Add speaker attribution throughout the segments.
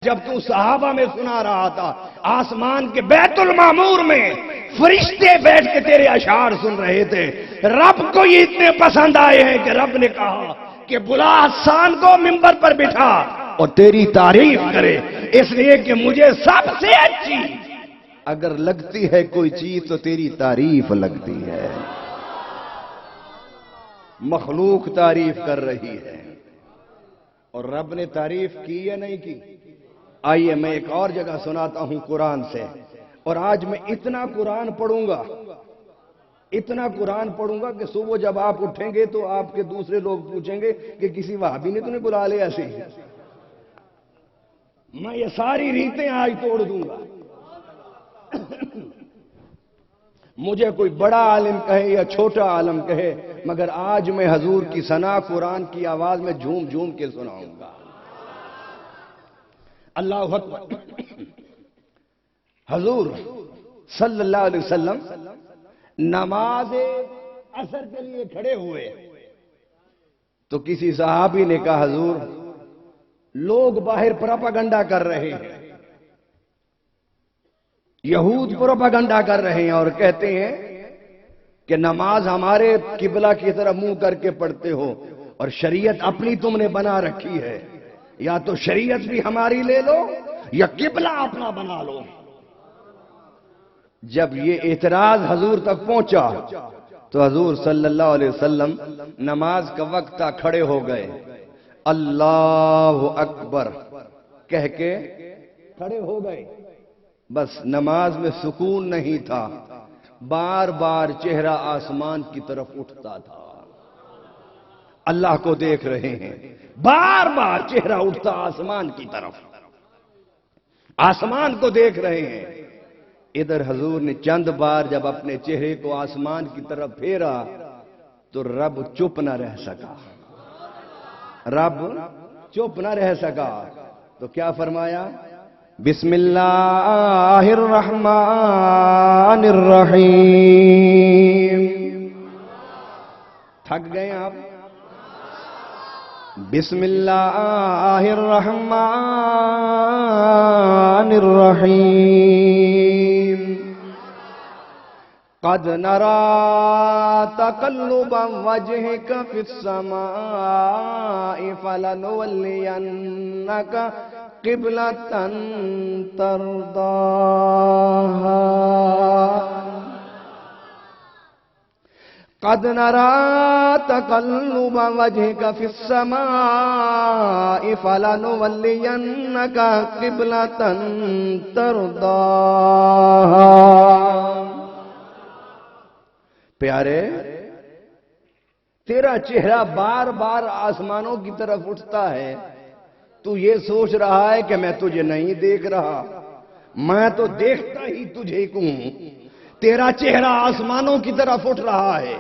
Speaker 1: جب تو صحابہ میں سنا رہا تھا، آسمان کے بیت المعمور میں فرشتے بیٹھ کے تیرے اشعار سن رہے تھے، رب کو یہ اتنے پسند آئے ہیں کہ رب نے کہا کہ بلا حسان کو منبر پر بٹھا اور تیری تعریف کرے، اس لیے کہ مجھے سب سے اچھی اگر لگتی ہے کوئی چیز تو تیری تعریف لگتی ہے۔ مخلوق تعریف کر رہی ہے اور رب نے تعریف کی یا نہیں کی؟ آئیے میں ایک اور جگہ سناتا ہوں قرآن سے، اور آج میں اتنا قرآن پڑھوں گا کہ صبح جب آپ اٹھیں گے تو آپ کے دوسرے لوگ پوچھیں گے کہ کسی وہابی نے تو نہیں بلا لیا ایسے ہی۔ میں یہ ساری ریتیں آج توڑ دوں گا۔ مجھے کوئی بڑا عالم کہے یا چھوٹا عالم کہے، مگر آج میں حضور کی ثنا قرآن کی آواز میں جھوم جھوم کے سناؤں گا۔ اللہ اکبر۔ حضور صلی اللہ علیہ وسلم نماز عصر کے لیے کھڑے ہوئے تو کسی صحابی نے کہا حضور لوگ باہر پروپیگنڈا کر رہے ہیں، یہود پروپیگنڈا کر رہے ہیں اور کہتے ہیں کہ نماز ہمارے قبلہ کی طرف منہ کر کے پڑھتے ہو اور شریعت اپنی تم نے بنا رکھی ہے، یا تو شریعت بھی ہماری لے لو یا قبلہ اپنا بنا لو۔ جب یہ اعتراض حضور تک پہنچا تو حضور صلی اللہ علیہ وسلم نماز کا وقت تھا، کھڑے ہو گئے، اللہ اکبر کہہ کے کھڑے ہو گئے۔ بس نماز میں سکون نہیں تھا، بار بار چہرہ آسمان کی طرف اٹھتا تھا، اللہ کو دیکھ رہے ہیں، بار بار چہرہ اٹھتا آسمان کی طرف، آسمان کو دیکھ رہے ہیں۔ ادھر حضور نے چند بار جب اپنے چہرے کو آسمان کی طرف پھیرا تو رب چپ نہ رہ سکا، رب چپ نہ رہ سکا، تو کیا فرمایا؟ بسم اللہ الرحمن الرحیم۔ تھک گئے آپ؟ بسم اللہ الرحمن الرحیم۔ قد نرى تقلب وجهك في السماء فلنولينك قبلة ترضاها۔ قد نرى تقلب وجهك في السماء فلنولينك قبلة ترضاها۔ پیارے تیرا چہرہ بار بار آسمانوں کی طرف اٹھتا ہے، تو یہ سوچ رہا ہے کہ میں تجھے نہیں دیکھ رہا، میں تو دیکھتا ہی تجھے کو ہوں۔ تیرا چہرہ آسمانوں کی طرف اٹھ رہا ہے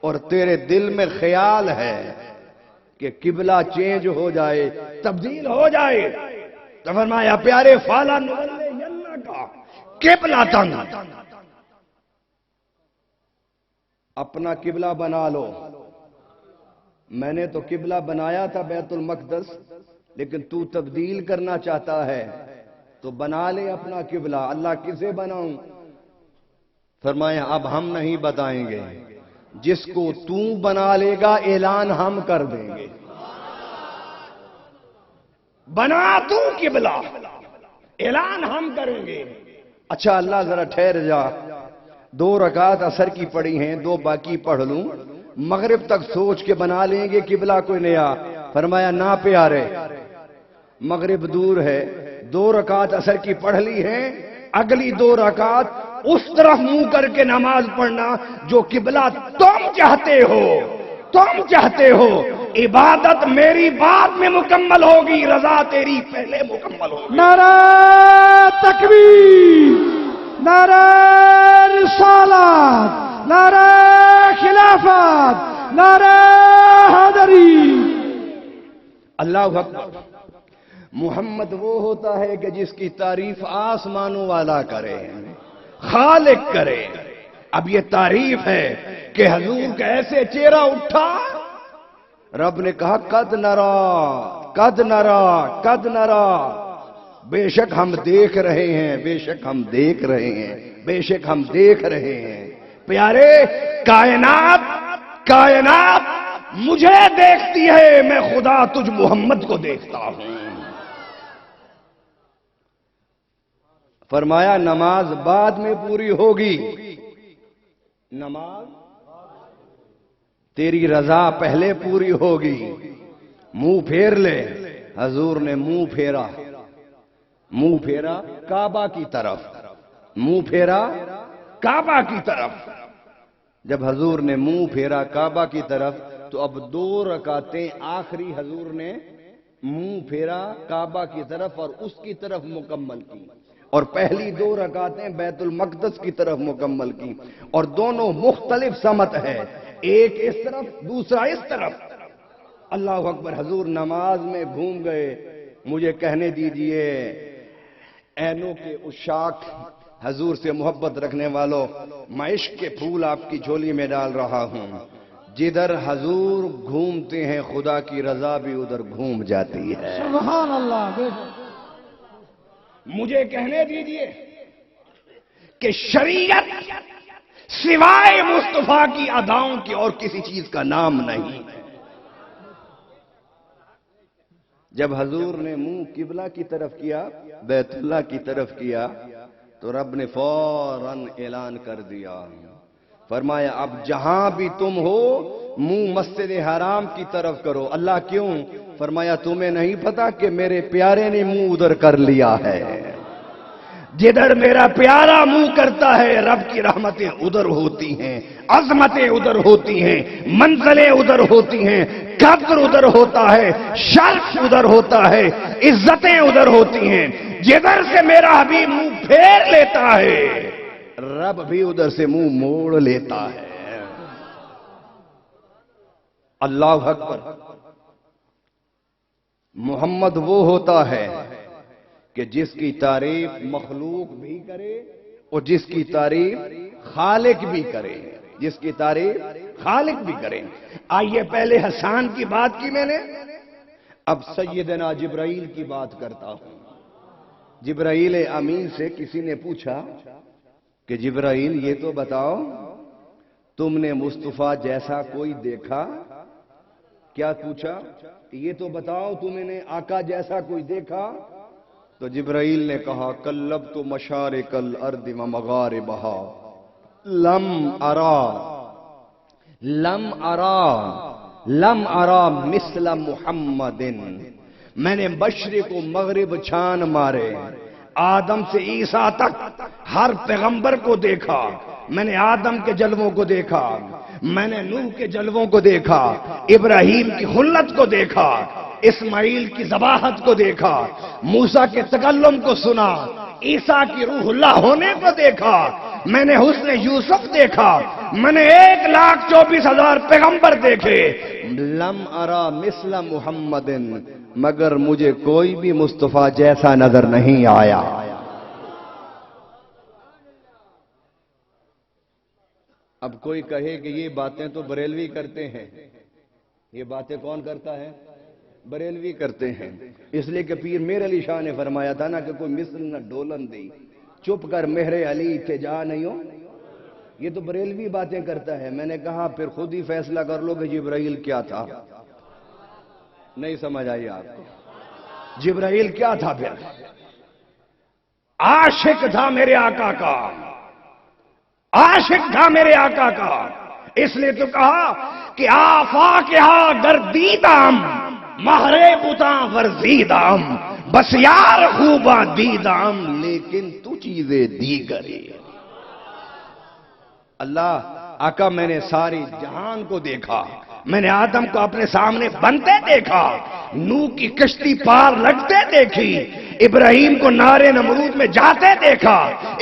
Speaker 1: اور تیرے دل میں خیال ہے کہ قبلہ چینج ہو جائے، تبدیل ہو جائے، تو فرمایا پیارے فالا نولینک قبلۃ، اپنا قبلہ بنا لو۔ میں نے تو قبلہ بنایا تھا بیت المقدس، لیکن تو تبدیل کرنا چاہتا ہے تو بنا لے اپنا قبلہ۔ اللہ کسے بناؤں؟ فرمایا اب ہم نہیں بتائیں گے، جس کو تو بنا لے گا اعلان ہم کر دیں گے۔ بنا تو قبلہ، اعلان ہم کریں گے۔ اچھا اللہ ذرا ٹھہر جا، 2 رکعت عصر کی پڑھی ہیں، 2 باقی پڑھ لوں، مغرب تک سوچ کے بنا لیں گے قبلہ کوئی نیا۔ فرمایا نہ پیارے، مغرب دور ہے، 2 رکعت عصر کی پڑھ لی ہیں، اگلی 2 رکعت اس طرف منہ کر کے نماز پڑھنا جو قبلہ تم چاہتے ہو۔ عبادت میری بعد میں مکمل ہوگی، رضا تیری پہلے مکمل ہوگی۔
Speaker 2: نعرہ تکبیر، نعرہ رسالت، نعرہ خلافت، نعرہ حیدری۔
Speaker 1: اللہ اکبر۔ محمد وہ ہوتا ہے کہ جس کی تعریف آسمانوں والا کرے، خالق کرے۔ اب یہ تعریف ہے کہ حضور کا ایسے چہرہ اٹھا، رب نے کہا قد نرا قد نرا قد نرا، بے شک ہم دیکھ رہے ہیں، بے شک ہم دیکھ رہے ہیں، بے شک ہم دیکھ رہے ہیں۔ پیارے، کائنات مجھے دیکھتی ہے، میں خدا تجھ محمد کو دیکھتا ہوں۔ فرمایا نماز بعد میں پوری ہوگی، نماز تیری رضا پہلے پوری ہوگی۔ منہ پھیر لے۔ حضور نے منہ پھیرا کعبہ کی طرف، منہ پھیرا کعبہ کی طرف۔ جب حضور نے منہ پھیرا کعبہ کی طرف تو اب 2 رکعتیں آخری حضور نے منہ پھیرا کعبہ کی طرف اور اس کی طرف مکمل کی، اور پہلی 2 رکعتیں بیت المقدس کی طرف مکمل کی، اور دونوں مختلف سمت ہے، ایک اس طرف دوسرا اس طرف۔ اللہ اکبر۔ حضور نماز میں گھوم گئے۔ مجھے کہنے دیجئے عینوں کے عشاق، حضور سے محبت رکھنے والوں، میں عشق کے پھول آپ کی جھولی میں ڈال رہا ہوں۔ جدھر حضور گھومتے ہیں خدا کی رضا بھی ادھر گھوم جاتی ہے۔
Speaker 2: سبحان اللہ۔
Speaker 1: مجھے کہنے دیجئے کہ شریعت سوائے مصطفیٰ کی اداؤں کی اور کسی چیز کا نام نہیں۔ جب حضور نے منہ قبلہ کی طرف کیا، بیت اللہ کی طرف کیا، تو رب نے فوراً اعلان کر دیا، فرمایا اب جہاں بھی تم ہو منہ مسجد حرام کی طرف کرو۔ اللہ کیوں؟ فرمایا تمہیں نہیں پتا کہ میرے پیارے نے منہ ادھر کر لیا ہے۔ جدھر میرا پیارا منہ کرتا ہے رب کی رحمتیں ادھر ہوتی ہیں، عظمتیں ادھر ہوتی ہیں، منزلیں ادھر ہوتی ہیں، قدر ادھر ہوتا ہے، شرف ادھر ہوتا ہے، عزتیں ادھر ہوتی ہیں۔ جدھر سے میرا حبیب منہ پھیر لیتا ہے رب بھی ادھر سے منہ موڑ لیتا ہے۔ اللہ اکبر۔ محمد وہ ہوتا ہے کہ جس کی تعریف مخلوق بھی کرے اور جس کی تعریف خالق بھی کرے، جس کی تعریف خالق بھی کرے۔ آئیے پہلے حسان کی بات کی میں نے، اب سیدنا جبرائیل کی بات کرتا ہوں۔ جبرائیل امین سے کسی نے پوچھا کہ جبرائیل یہ تو بتاؤ تم نے مصطفیٰ جیسا کوئی دیکھا؟ کیا پوچھا؟ یہ تو بتاؤ تم نے آقا جیسا کوئی دیکھا؟ تو جبرائیل نے کہا کلبت مشارق الارض ومغاربہا لم ارا مثل محمد۔ میں نے مشرق و مغرب چھان مارے، آدم سے عیسیٰ تک ہر پیغمبر کو دیکھا۔ میں نے آدم کے جلووں کو دیکھا، میں نے نوح کے جلووں کو دیکھا، ابراہیم کی خلت کو دیکھا، اسماعیل کی ذباحت کو دیکھا، موسیٰ کے تکلم کو سنا، عیسیٰ کی روح اللہ ہونے کو دیکھا، میں نے حسن یوسف دیکھا، میں نے 1,24,000 پیغمبر دیکھے۔ لم ارا مثل محمد، مگر مجھے کوئی بھی مصطفیٰ جیسا نظر نہیں آیا۔ اب کوئی کہے کہ یہ باتیں تو بریلوی کرتے ہیں، یہ باتیں کون کرتا ہے؟ بریلوی کرتے ہیں، اس لیے کہ پیر میر علی شاہ نے فرمایا تھا نا کہ کوئی مثل نہ ڈولن دی، چپ کر مہر علی تھے جا نہیں ہو۔ یہ تو بریلوی باتیں کرتا ہے۔ میں نے کہا پھر خود ہی فیصلہ کر لو کہ جبرائیل کیا تھا۔ نہیں سمجھ آئی آپ کو؟ جبرائیل کیا تھا؟ پھر عاشق تھا میرے آقا کا، عاشق تھا میرے آقا کا، اس لیے تو کہا کہ آفاق یہاں گردیدم مہرے بتاں ورزیدم بس یار خوباں دیدم لیکن تو چیزیں دیگرے۔ اللہ آقا میں نے ساری جہان کو دیکھا، میں نے آدم کو اپنے سامنے بنتے دیکھا، نوح کی کشتی پار لگتے دیکھی، ابراہیم کو نارے نمرود میں جاتے دیکھا،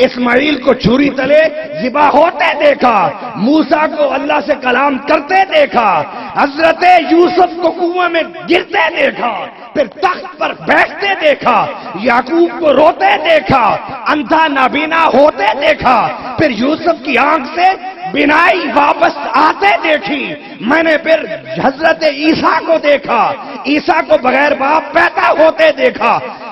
Speaker 1: اسماعیل کو چھری تلے ذبح ہوتے دیکھا، موسیٰ کو اللہ سے کلام کرتے دیکھا، حضرت یوسف کو کنویں میں گرتے دیکھا، پھر تخت پر بیٹھتے دیکھا، یعقوب کو روتے دیکھا، اندھا نابینا ہوتے دیکھا، پھر یوسف کی آنکھ سے بینائی واپس آتے دیکھی۔ میں نے پھر حضرت عیسیٰ کو دیکھا، عیسیٰ کو بغیر باپ پیدا ہوتے دیکھا،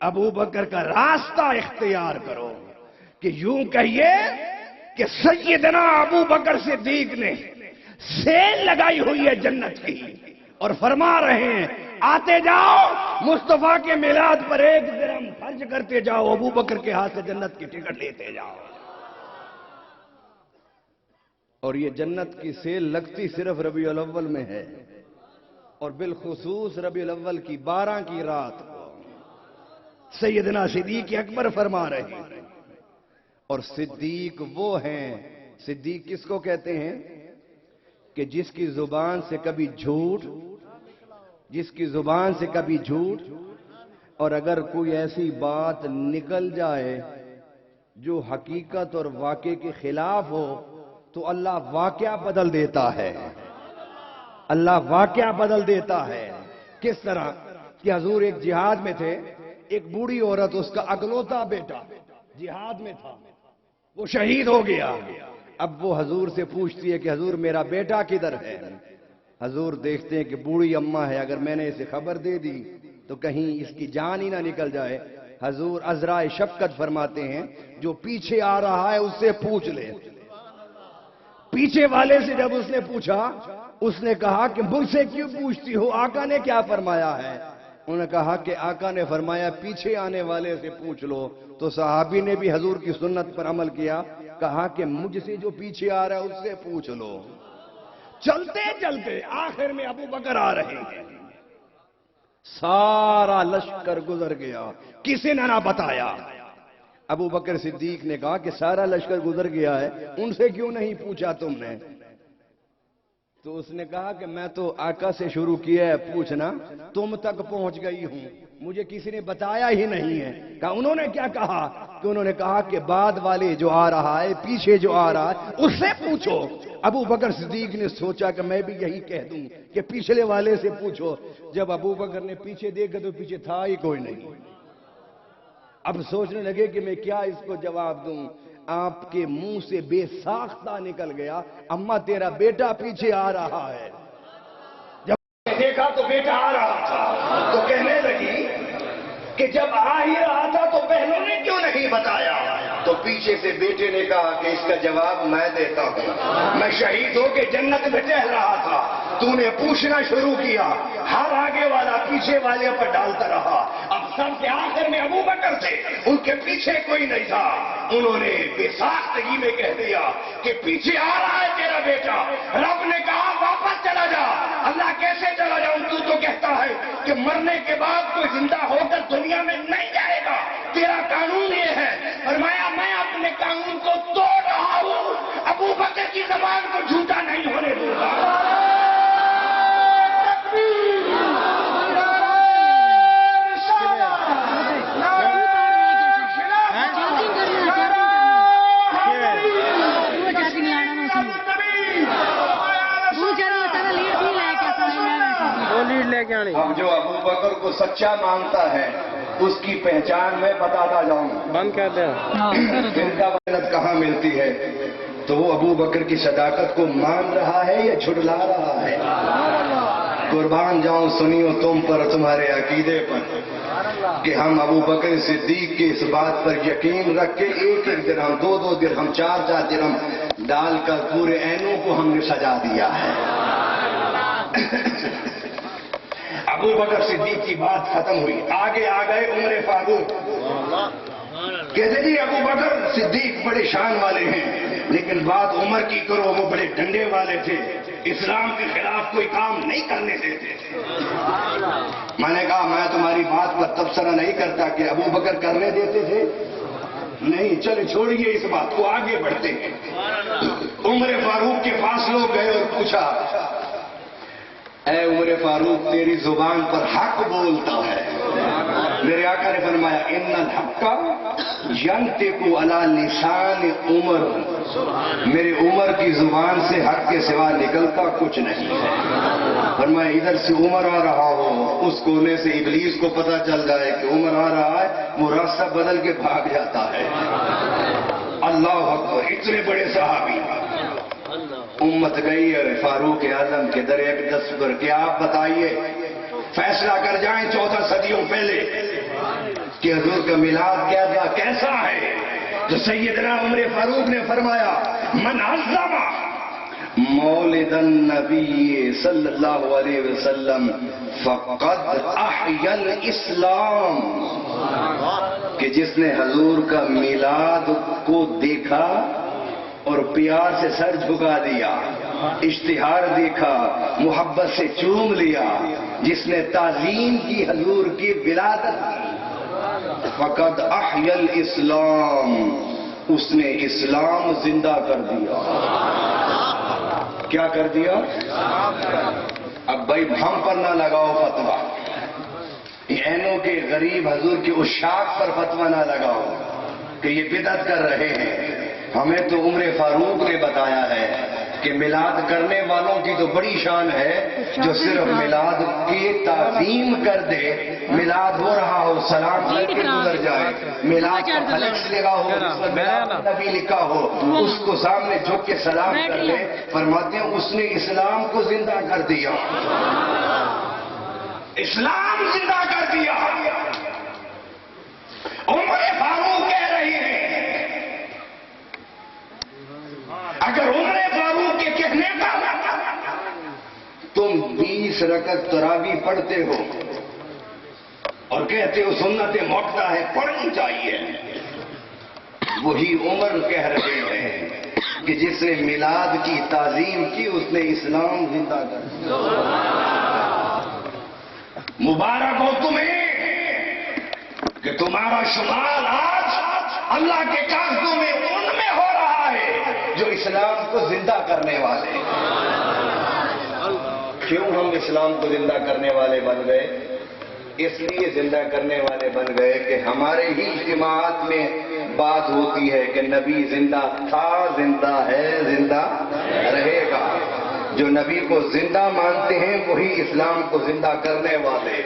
Speaker 1: ابو بکر کا راستہ اختیار کرو کہ یوں کہیے کہ سیدنا ابو بکر صدیق نے سیل لگائی ہوئی ہے جنت کی اور فرما رہے ہیں آتے جاؤ مصطفیٰ کے میلاد پر 1 درہم خرچ کرتے جاؤ، ابو بکر کے ہاتھ سے جنت کی ٹکٹ لیتے جاؤ۔ اور یہ جنت کی سیل لگتی صرف ربیع الاول میں ہے، اور بالخصوص ربیع الاول کی 12 کی رات کو سیدنا صدیق اکبر فرما رہے ہیں۔ اور صدیق وہ ہیں، صدیق کس کو کہتے ہیں کہ جس کی زبان سے کبھی جھوٹ، جس کی زبان سے کبھی جھوٹ، اور اگر کوئی ایسی بات نکل جائے جو حقیقت اور واقعے کے خلاف ہو تو اللہ واقعہ بدل دیتا ہے، اللہ واقعہ بدل دیتا ہے۔ کس طرح کہ حضور ایک جہاد میں تھے، ایک بوڑھی عورت، اس کا اکلوتا بیٹا جہاد میں تھا، وہ شہید ہو گیا۔ اب وہ حضور سے پوچھتی ہے کہ حضور میرا بیٹا کدھر ہے؟ حضور دیکھتے ہیں کہ بوڑھی اماں ہے، اگر میں نے اسے خبر دے دی تو کہیں اس کی جان ہی نہ نکل جائے۔ حضور عذرائے شفقت فرماتے ہیں جو پیچھے آ رہا ہے اس سے پوچھ لے۔ پیچھے والے سے جب اس نے پوچھا، اس نے کہا کہ مجھ سے کیوں پوچھتی ہو، آقا نے کیا فرمایا ہے؟ انہوں نے کہا کہ آقا نے فرمایا پیچھے آنے والے سے پوچھ لو۔ تو صحابی نے بھی حضور کی سنت پر عمل کیا، کہا کہ مجھ سے جو پیچھے آ رہا ہے اس سے پوچھ لو۔ چلتے چلتے آخر میں ابو بکر آ رہے ہیں، سارا لشکر گزر گیا، کسی نے نہ بتایا۔ ابو بکر صدیق نے کہا کہ سارا لشکر گزر گیا ہے، ان سے کیوں نہیں پوچھا تم نے؟ تو اس نے کہا کہ میں تو آقا سے شروع کیا ہے پوچھنا، تم تک پہنچ گئی ہوں، مجھے کسی نے بتایا ہی نہیں ہے۔ کہا انہوں نے کیا کہا؟ کہ انہوں نے کہا کہ بعد والے جو آ رہا ہے، پیچھے جو آ رہا ہے اس سے پوچھو۔ ابو بکر صدیق نے سوچا کہ میں بھی یہی کہہ دوں کہ پچھلے والے سے پوچھو۔ جب ابو بکر نے پیچھے دیکھا تو پیچھے تھا ہی کوئی نہیں۔ اب سوچنے لگے کہ میں کیا اس کو جواب دوں۔ آپ کے منہ سے بے ساختہ نکل گیا، اماں تیرا بیٹا پیچھے آ رہا ہے۔ جب دیکھا تو بیٹا آ رہا تھا تو کہنے لگی کہ جب آ ہی رہا تھا تو بہنوں نے کیوں نہیں بتایا؟ تو پیچھے سے بیٹے نے کہا کہ اس کا جواب میں دیتا ہوں، میں شہید ہو کے جنت میں ٹہل رہا تھا، تو نے پوچھنا شروع کیا، ہر آگے والا پیچھے والے پر ڈالتا رہا۔ اب سب کے آخر میں ابو بکر تھے، ان کے پیچھے کوئی نہیں تھا۔ انہوں نے بے ساختگی میں کہہ دیا کہ پیچھے آ رہا ہے تیرا بیٹا۔ رب نے کہا واپس چلا جا۔ اللہ کیسے چلا جاؤں؟ تو کہتا ہے کہ مرنے کے بعد کوئی زندہ ہو کر دنیا میں نہیں جائے گا، تیرا قانون یہ ہے۔ فرمایا میں اپنے قانون کو توڑ رہا ہوں، ابو بکر کی زبان کو جھوٹا نہیں ہونے دوں گا۔ اب جو ابو بکر کو سچا مانتا ہے اس کی پہچان میں بتاتا جاؤں، بند کر دیں فرقہ واریت کہاں ملتی ہے، تو وہ ابو بکر کی صداقت کو مان رہا ہے یا جھٹلا رہا ہے؟ قربان جاؤں سنیو تم پر، تمہارے عقیدے پر، کہ ہم ابو بکر صدیق کی اس بات پر یقین رکھ کے 1-1 درہم 2-2 درہم 4-4 درہم ڈال کر پورے اینوں کو ہم نے سجا دیا ہے۔ ابو بکر صدیق کی بات ختم ہوئی، آگے آ گئے عمر فاروق۔ کہتے جی ابو بکر صدیق بڑے شان والے ہیں، لیکن بات عمر کی کرو وہ بڑے ڈنڈے والے تھے، اسلام کے خلاف کوئی کام نہیں کرنے دیتے تھے۔ میں نے کہا میں تمہاری بات پر تبصرہ نہیں کرتا کہ ابو بکر کرنے دیتے تھے، نہیں، چلے چھوڑیے اس بات کو، آگے بڑھتے ہیں۔ عمر فاروق کے پاس لوگ گئے اور پوچھا اے عمر فاروق تیری زبان پر حق بولتا ہے؟ میرے آقا نے فرمایا ان الحق ینطق علی لسان عمر، میرے عمر کی زبان سے حق کے سوا نکلتا کچھ نہیں ہے۔ فرمایا ادھر سے عمر آ رہا ہو، اس کونے سے ابلیس کو پتہ چل جائے کہ عمر آ رہا ہے، وہ راستہ بدل کے بھاگ جاتا ہے۔ اللہ اکبر، اتنے بڑے صحابی، امت گئی ہے فاروق اعظم کے در اقدس پر کہ آپ بتائیے، فیصلہ کر جائیں 14 صدیوں پہلے کہ حضور کا میلاد کیسا ہے، تو سیدنا عمر فاروق نے فرمایا من عظم مولد النبی صلی اللہ علیہ وسلم فقد احیا الاسلام، کہ جس نے حضور کا میلاد کو دیکھا اور پیار سے سر جھکا دیا، اشتہار دیکھا، محبت سے چوم لیا، جس نے تعظیم کی حضور کی ولادت کی، فقد احیا الاسلام، اس نے اسلام زندہ کر دیا۔ کیا کر دیا؟ اب بھائی ہم پر نہ لگاؤ فتویٰ، اینوں کے غریب حضور کی اشاق پر فتویٰ نہ لگاؤ کہ یہ بدعت کر رہے ہیں۔ ہمیں تو عمر فاروق نے بتایا ہے کہ میلاد کرنے والوں کی تو بڑی شان ہے جو صرف میلاد کی تعظیم کر دے، میلاد ہو رہا ہو سلام کر کے گزر جائے، میلاد کا فلیکس لگا ہو، اس پر میلاد نبی لکھا ہو، اس کو سامنے جھک کے سلام کر لے، فرماتے ہیں اس نے اسلام کو زندہ کر دیا، اسلام زندہ کر دیا۔ عمر فاروق کہہ رہے ہیں، اگر عمر فاروق کے کہنے پر تم 20 رکعت تراویح پڑھتے ہو اور کہتے ہو سنت موقع ہے پڑھنی چاہیے، وہی عمر کہہ رہے ہیں کہ جس نے میلاد کی تعظیم کی اس نے اسلام زندہ کر دیا۔ مبارک ہو تمہیں کہ تمہارا شمار آج اللہ کے کاغذوں میں ان میں ہو رہا ہے جو اسلام کو زندہ کرنے والے۔ کیوں ہم اسلام کو زندہ کرنے والے بن گئے؟ اس لیے زندہ کرنے والے بن گئے کہ ہمارے ہی اجتماعات میں بات ہوتی ہے کہ نبی زندہ تھا، زندہ ہے، زندہ رہے گا۔ جو نبی کو زندہ مانتے ہیں وہی اسلام کو زندہ کرنے والے۔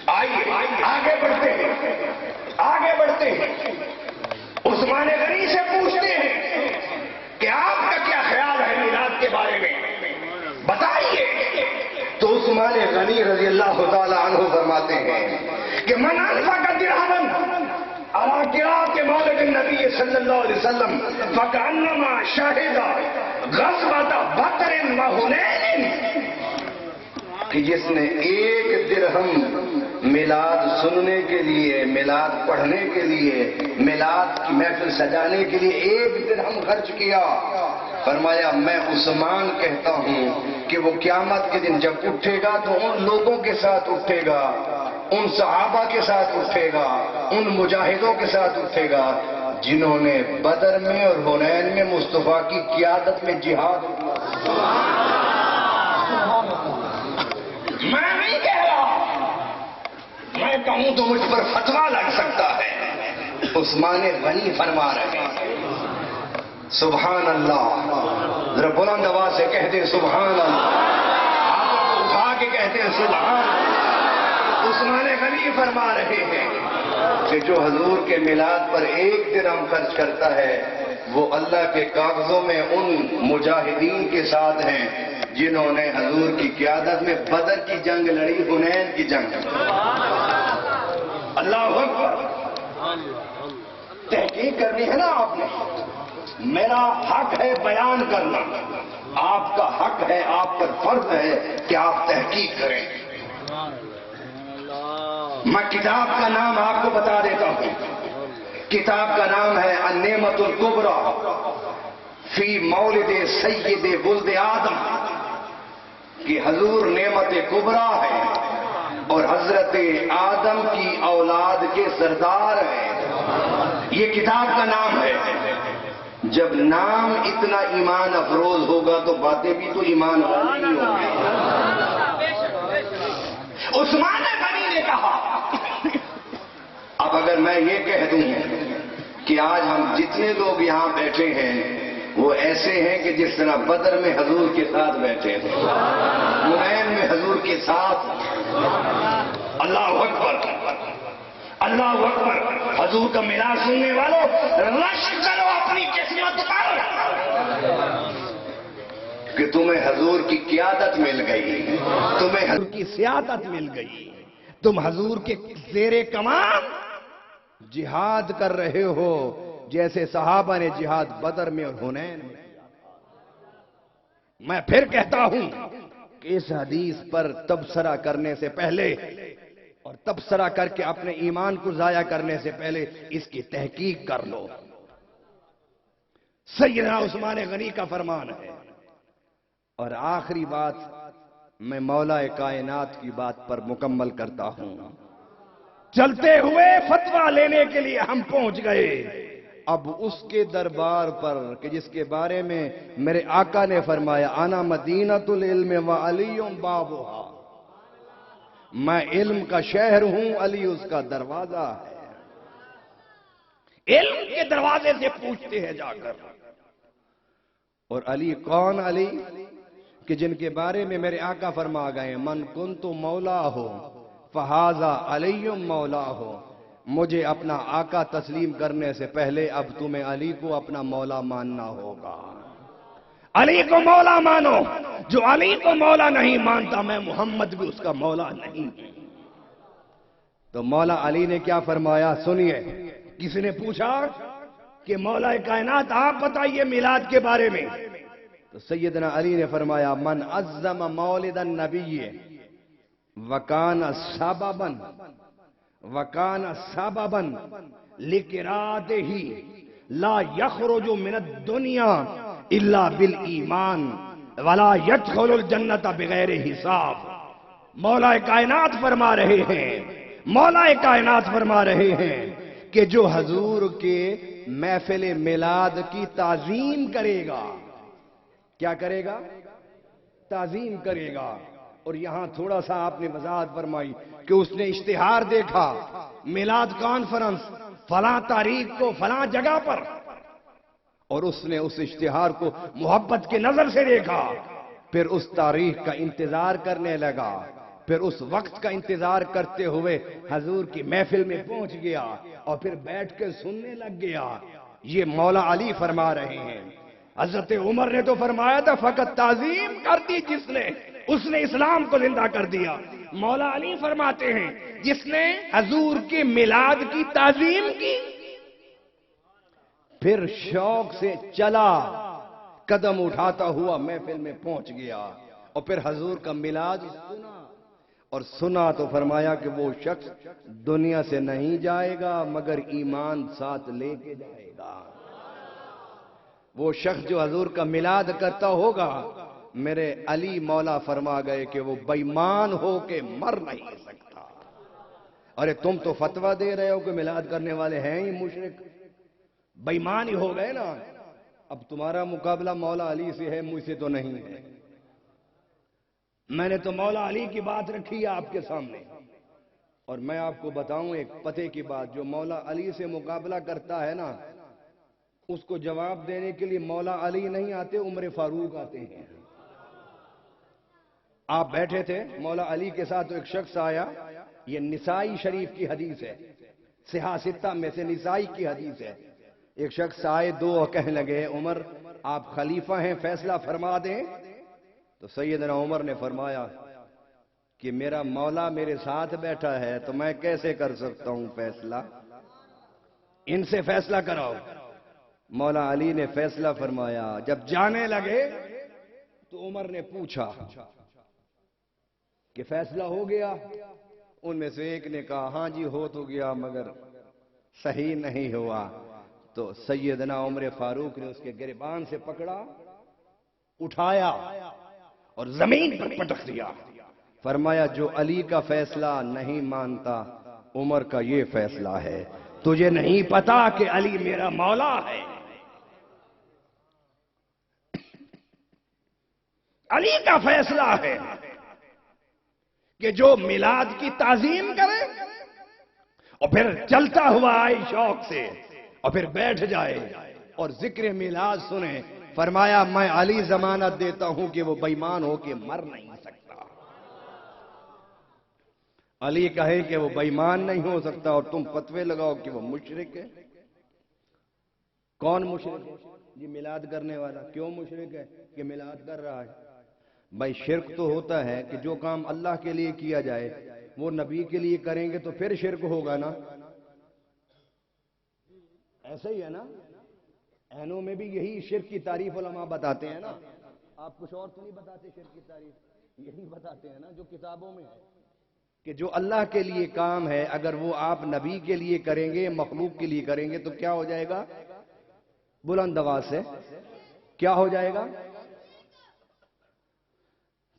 Speaker 1: آئیے آگے بڑھتے ہیں، آگے بڑھتے ہیں۔ عثمان غنی سے پوچھتے ہیں کہ آپ کا کیا خیال ہے میلاد کے بارے میں، بتائیے۔ تو عثمان غنی رضی اللہ تعالی عنہ فرماتے ہیں کہ من انفق درہما علی قراءۃ مولد النبی صلی اللہ علیہ وسلم فکأنما شہد غزوۃ بدر و حنین، کہ جس نے 1 درہم میلاد سننے کے لیے، میلاد پڑھنے کے لیے، میلاد کی محفل سجانے کے لیے 1 درہم خرچ کیا، فرمایا میں عثمان کہتا ہوں کہ وہ قیامت کے دن جب اٹھے گا تو ان لوگوں کے ساتھ اٹھے گا، ان صحابہ کے ساتھ اٹھے گا، ان مجاہدوں کے ساتھ اٹھے گا جنہوں نے بدر میں اور حنین میں مصطفیٰ کی قیادت میں جہاد کیا۔ میں نہیں کہہ رہا، میں کہوں تو مجھ پر فتویٰ لگ سکتا ہے۔ عثمان غنی فرما رہے ہیں سبحان اللہ، ذرا بلند آواز سے کہتے ہیں سبحان اللہ، آپ اٹھا کے کہتے ہیں سبحان اللہ۔ عثمان غنی فرما رہے ہیں کہ جو حضور کے میلاد پر 1 درہم خرچ کرتا ہے وہ اللہ کے کاغذوں میں ان مجاہدین کے ساتھ ہیں جنہوں نے حضور کی قیادت میں بدر کی جنگ لڑی، حنین کی جنگ۔ اللہ اکبر۔ تحقیق کرنی ہے نا آپ نے، میرا حق ہے بیان کرنا، آپ کا حق ہے، آپ پر فرض ہے کہ آپ تحقیق کریں۔ میں کتاب کا نام آپ کو بتا دیتا ہوں، کتاب کا نام ہے النعمت الکبریٰ فی مولد سید ولد آدم، کہ حضور نعمت کبریٰ ہے اور حضرت آدم کی اولاد کے سردار ہیں، یہ کتاب کا نام ہے۔ جب نام اتنا ایمان افروز ہوگا تو باتیں بھی تو ایمان والی ہی ہوں گی۔ عثمان غنی نے کہا اب اگر میں یہ کہہ دوں کہ آج ہم جتنے لوگ یہاں بیٹھے ہیں وہ ایسے ہیں کہ جس طرح بدر میں حضور کے ساتھ بیٹھے تھے، حنین میں حضور کے ساتھ، اللہ اکبر اللہ اکبر۔ حضور کا میلاد سننے والوں رش کرو اپنی قسمت پر کہ تمہیں حضور کی قیادت مل گئی، تمہیں حضور کی سیادت مل گئی، تم حضور کے زیر کمان جہاد کر رہے ہو جیسے صحابہ نے جہاد بدر میں اور حنین میں کیا تھا۔ میں پھر کہتا ہوں کہ اس حدیث پر تبصرہ کرنے سے پہلے اور تبصرہ کر کے اپنے ایمان کو ضائع کرنے سے پہلے اس کی تحقیق کر لو۔ سیدنا عثمان غنی کا فرمان ہے۔ اور آخری بات میں مولا کائنات کی بات پر مکمل کرتا ہوں۔ چلتے ہوئے فتویٰ لینے کے لیے ہم پہنچ گئے اب اس کے دربار پر کہ جس کے بارے میں میرے آقا نے فرمایا انا مدینۃ العلم وعلی بابھا، میں علم کا شہر ہوں، علی اس کا دروازہ ہے۔ علم کے دروازے سے پوچھتے ہیں جا کر۔ اور علی کون؟ علی کہ جن کے بارے میں میرے آقا فرما گئے من کنت مولا ہو فہذا علی مولا ہو، مجھے اپنا آقا تسلیم کرنے سے پہلے اب تمہیں علی کو اپنا مولا ماننا ہوگا۔ علی کو مولا مانو، جو علی کو مولا نہیں مانتا میں محمد بھی اس کا مولا نہیں ہوں۔ تو مولا علی نے کیا فرمایا سنیے۔ کسی نے پوچھا کہ مولا کائنات آپ بتائیے میلاد کے بارے میں، تو سیدنا علی نے فرمایا من عظم مولد النبی وکان سببا لقراءتہ لا یخرج من الدنیا الا بالایمان ولا يدخل الجنت بغیر حساب۔ مولا کائنات فرما رہے ہیں، مولا کائنات فرما رہے ہیں کہ جو حضور کے محفل میلاد کی تعظیم کرے گا، کیا کرے گا؟ تعظیم کرے گا۔ اور یہاں تھوڑا سا آپ نے وضاحت فرمائی کہ اس نے اشتہار دیکھا میلاد کانفرنس فلاں تاریخ کو فلاں جگہ پر، اور اس نے اس اشتہار کو محبت کی نظر سے دیکھا، پھر اس تاریخ کا انتظار کرنے لگا، پھر اس وقت کا انتظار کرتے ہوئے حضور کی محفل میں پہنچ گیا اور پھر بیٹھ کے سننے لگ گیا۔ یہ مولا علی فرما رہے ہیں۔ حضرت عمر نے تو فرمایا تھا فقط تعظیم کر دی جس نے، اس نے اسلام کو زندہ کر دیا۔ مولا علی فرماتے ہیں جس نے حضور کے میلاد کی تعظیم کی، پھر شوق سے چلا، قدم اٹھاتا ہوا محفل میں پہنچ گیا اور پھر حضور کا میلاد سنا، اور سنا تو فرمایا کہ وہ شخص دنیا سے نہیں جائے گا مگر ایمان ساتھ لے کے جائے گا۔ وہ شخص جو حضور کا میلاد کرتا ہوگا، میرے علی مولا فرما گئے کہ وہ بے ایمان ہو کے مر نہیں سکتا۔ ارے تم تو فتویٰ دے رہے ہو کہ میلاد کرنے والے ہیں ہی مشرک، بے ایمان ہی ہو گئے نا۔ اب تمہارا مقابلہ مولا علی سے ہے، مجھ سے تو نہیں ہے۔ میں نے تو مولا علی کی بات رکھی ہے آپ کے سامنے، اور میں آپ کو بتاؤں ایک پتے کی بات، جو مولا علی سے مقابلہ کرتا ہے نا، اس کو جواب دینے کے لیے مولا علی نہیں آتے، عمر فاروق آتے ہیں۔ آپ بیٹھے تھے مولا علی کے ساتھ، ایک شخص آیا، یہ نسائی شریف کی حدیث ہے، صحاح ستہ میں سے نسائی کی حدیث ہے۔ ایک شخص آئے دو اور کہنے لگے عمر آپ خلیفہ ہیں، فیصلہ فرما دیں۔ تو سیدنا عمر نے فرمایا کہ میرا مولا میرے ساتھ بیٹھا ہے تو میں کیسے کر سکتا ہوں فیصلہ، ان سے فیصلہ کراؤ۔ مولا علی نے فیصلہ فرمایا۔ جب جانے لگے تو عمر نے پوچھا کہ فیصلہ ہو گیا؟ ان میں سے ایک نے کہا ہاں جی ہو تو گیا مگر صحیح نہیں ہوا۔ تو سیدنا عمر فاروق نے اس کے گریبان سے پکڑا، اٹھایا اور زمین پر پٹک دیا۔ فرمایا جو علی کا فیصلہ نہیں مانتا عمر کا یہ فیصلہ ہے، تجھے نہیں پتا کہ علی میرا مولا ہے۔ علی کا فیصلہ ہے کہ جو میلاد کی تعظیم کرے اور پھر چلتا ہوا آئے شوق سے اور پھر بیٹھ جائے اور ذکر میلاد سنے، فرمایا میں علی ضمانت دیتا ہوں کہ وہ بے ایمان ہو کے مر نہیں سکتا۔ علی کہے کہ وہ بے ایمان نہیں ہو سکتا اور تم فتوے لگاؤ کہ وہ مشرک ہے۔ کون مشرک ہے؟ جی میلاد کرنے والا۔ کیوں مشرک ہے کہ میلاد کر رہا ہے؟ بھائی شرک تو ہوتا ہے کہ جو کام اللہ کے لیے کیا جائے وہ نبی کے لیے کریں گے تو پھر شرک ہوگا نا. ایسا ہی ہے نا. اینوں میں بھی یہی شرک کی تعریف علماء بتاتے ہیں نا. آپ کچھ اور تو نہیں بتاتے شرک کی تعریف, یہی بتاتے ہیں نا جو کتابوں میں ہے کہ جو اللہ کے لیے کام ہے اگر وہ آپ نبی کے لیے کریں گے, مخلوق کے لیے کریں گے تو کیا ہو جائے گا؟ بلند آواز سے کیا ہو جائے گا؟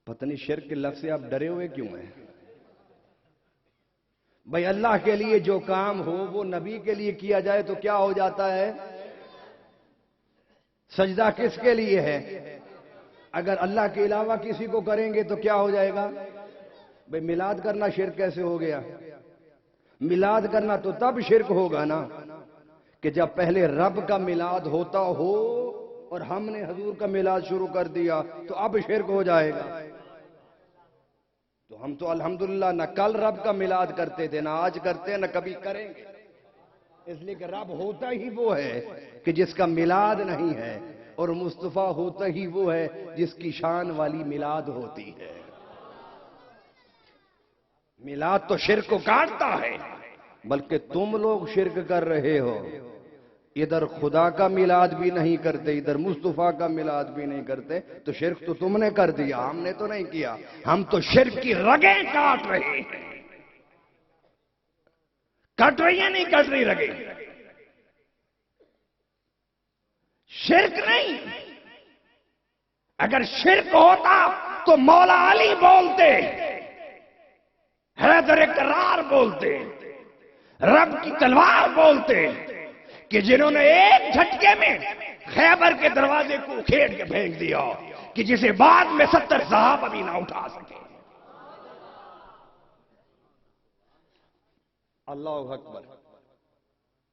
Speaker 1: پتہ نہیں شرک کے لفظ سے آپ ڈرے ہوئے کیوں ہیں بھائی؟ اللہ کے لیے جو کام ہو وہ نبی کے لیے کیا جائے تو کیا ہو جاتا ہے؟ سجدہ کس کے لیے ہے؟ اگر اللہ کے علاوہ کسی کو کریں گے تو کیا ہو جائے گا؟ بھئی میلاد کرنا شرک کیسے ہو گیا؟ میلاد کرنا تو تب شرک ہوگا نا کہ جب پہلے رب کا میلاد ہوتا ہو اور ہم نے حضور کا میلاد شروع کر دیا تو اب شرک ہو جائے گا. تو ہم تو الحمدللہ نہ کل رب کا میلاد کرتے تھے, نہ آج کرتے ہیں, نہ کبھی کریں گے. اس لیے کہ رب ہوتا ہی وہ ہے کہ جس کا میلاد نہیں ہے, اور مصطفیٰ ہوتا ہی وہ ہے جس کی شان والی میلاد ہوتی ہے. میلاد تو شرک کو کاٹتا ہے, بلکہ تم لوگ شرک کر رہے ہو. ادھر خدا کا میلاد بھی نہیں کرتے, ادھر مصطفیٰ کا میلاد بھی نہیں کرتے, تو شرک تو تم نے کر دیا, ہم نے تو نہیں کیا. ہم تو شرک کی رگیں کاٹ رہے ہیں. کٹ رہی ہیں نہیں کٹ رہی رگیں؟ شرک نہیں. اگر شرک ہوتا تو مولا علی بولتے, حیدر کرار بولتے, رب کی تلوار بولتے کہ جنہوں نے ایک جھٹکے میں خیبر کے دروازے کو کھیڑ کے پھینک دیا کہ جسے بعد میں 70 صحابہ بھی نہ اٹھا سکے. اللہ اکبر.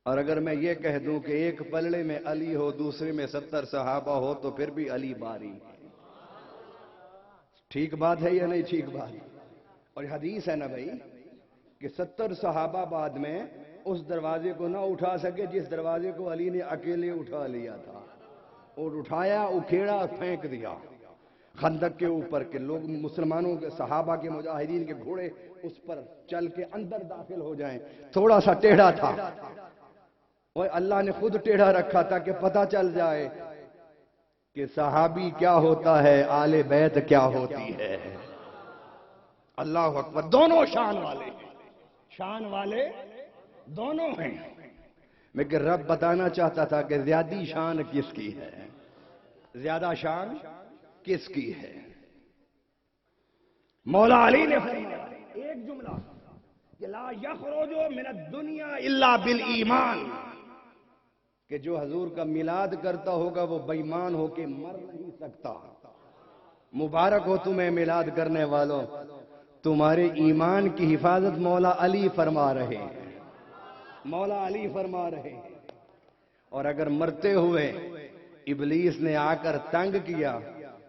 Speaker 1: اور اگر میں یہ کہہ دوں کہ ایک پلڑے میں علی ہو, دوسرے میں 70 صحابہ ہو, تو پھر بھی علی باری. ٹھیک بات ہے یا نہیں ٹھیک بات؟ اور حدیث ہے نا بھائی کہ 70 صحابہ بعد میں اس دروازے کو نہ اٹھا سکے جس دروازے کو علی نے اکیلے اٹھا لیا تھا, اور اٹھایا, اکھیڑا, پھینک دیا خندق کے اوپر کہ لوگ مسلمانوں کے صحابہ کے مجاہدین کے گھوڑے اس پر چل کے اندر داخل ہو جائیں. تھوڑا سا ٹیڑھا تھا, اور اللہ نے خود ٹیڑھا رکھا تھا کہ پتہ چل جائے کہ صحابی کیا ہوتا ہے, آل بیت کیا ہوتی ہے. اللہ اکبر. دونوں شان والے ہیں, شان والے دونوں ہیں. لیکن رب بتانا چاہتا تھا کہ زیادہ شان کس کی ہے, زیادہ شان کس کی ہے. مولا علی نے فرمایا ایک جملہ کہ لا یخرج من الدنیا الا بالایمان, کہ جو حضور کا میلاد کرتا ہوگا وہ بے ایمان ہو کے مر نہیں سکتا. مبارک ہو تمہیں میلاد کرنے والوں, تمہارے ایمان کی حفاظت مولا علی فرما رہے ہیں, مولا علی فرما رہے ہیں. اور اگر مرتے ہوئے ابلیس نے آ کر تنگ کیا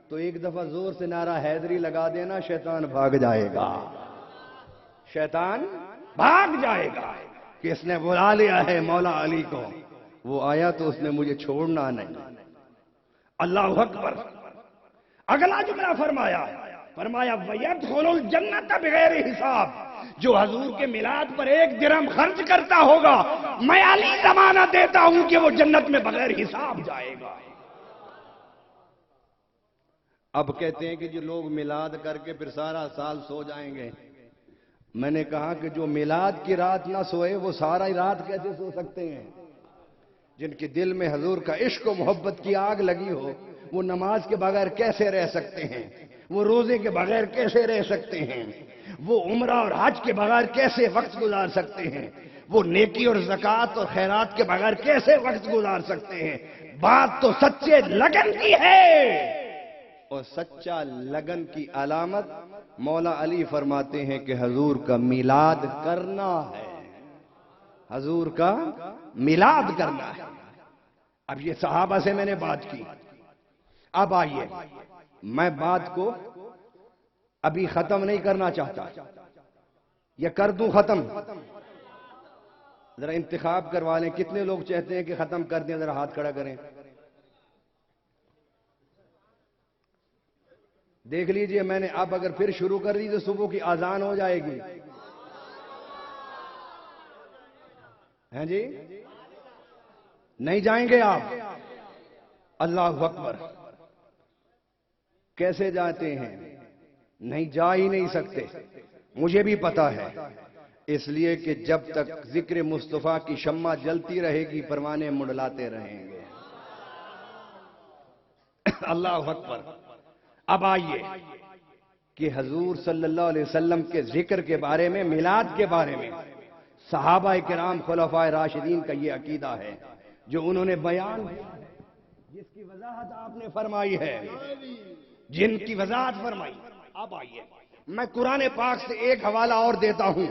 Speaker 1: تو ایک دفعہ زور سے نعرہ حیدری لگا دینا, شیطان بھاگ جائے گا, شیطان بھاگ جائے گا کہ اس نے بلا لیا ہے مولا علی کو. وہ آیا تو اس نے مجھے چھوڑنا نہیں. اللہ اکبر. اگلا جملہ فرمایا وَيَدْخُلُ الْجَنَّةَ بِغَيْرِ حساب, جو حضور کے میلاد پر 1 درہم خرچ کرتا ہوگا میں علی ضمانت دیتا ہوں کہ وہ جنت میں بغیر حساب جائے گا. اب کہتے ہیں کہ جو لوگ میلاد کر کے پھر سارا سال سو جائیں گے. میں نے کہا کہ جو میلاد کی رات نہ سوئے وہ سارا رات کیسے سو سکتے ہیں؟ جن کے دل میں حضور کا عشق و محبت کی آگ لگی ہو وہ نماز کے بغیر کیسے رہ سکتے ہیں؟ وہ روزے کے بغیر کیسے رہ سکتے ہیں؟ وہ عمرہ اور حج کے بغیر کیسے وقت گزار سکتے ہیں؟ وہ نیکی اور زکوٰۃ اور خیرات کے بغیر کیسے وقت گزار سکتے ہیں؟ بات تو سچے لگن کی ہے, اور سچا لگن کی علامت مولا علی فرماتے ہیں کہ حضور کا میلاد کرنا ہے, حضور کا میلاد کرنا ہے. اب یہ صحابہ سے میں نے بات کی. اب آئیے, میں بات کو ابھی ختم نہیں کرنا چاہتا, یا کر دوں ختم؟ ذرا انتخاب کروا لیں, کتنے لوگ چاہتے ہیں کہ ختم کر دیں؟ ذرا ہاتھ کھڑا کریں. دیکھ لیجئے, میں نے اب اگر پھر شروع کر دی تو صبح کی اذان ہو جائے گی. ہیں جی؟ نہیں جائیں گے آپ؟ اللہ اکبر. کیسے جاتے ہیں؟ نہیں جا ہی نہیں سکتے. مجھے بھی پتا ہے، اس لیے کہ جب تک ذکر مصطفیٰ کی شمع جلتی رہے گی پروانے منڈلاتے رہیں گے. اللہ اکبر. اب آئیے کہ حضور صلی اللہ علیہ وسلم کے ذکر کے بارے میں، میلاد کے بارے میں صحابہ کرام خلفائے راشدین کا یہ عقیدہ ہے جو انہوں نے بیان کیا ہے، جس کی وضاحت آپ نے فرمائی ہے، جن کی وضاحت فرمائی. اب آئیے میں قرآن پاک سے ایک حوالہ اور دیتا ہوں،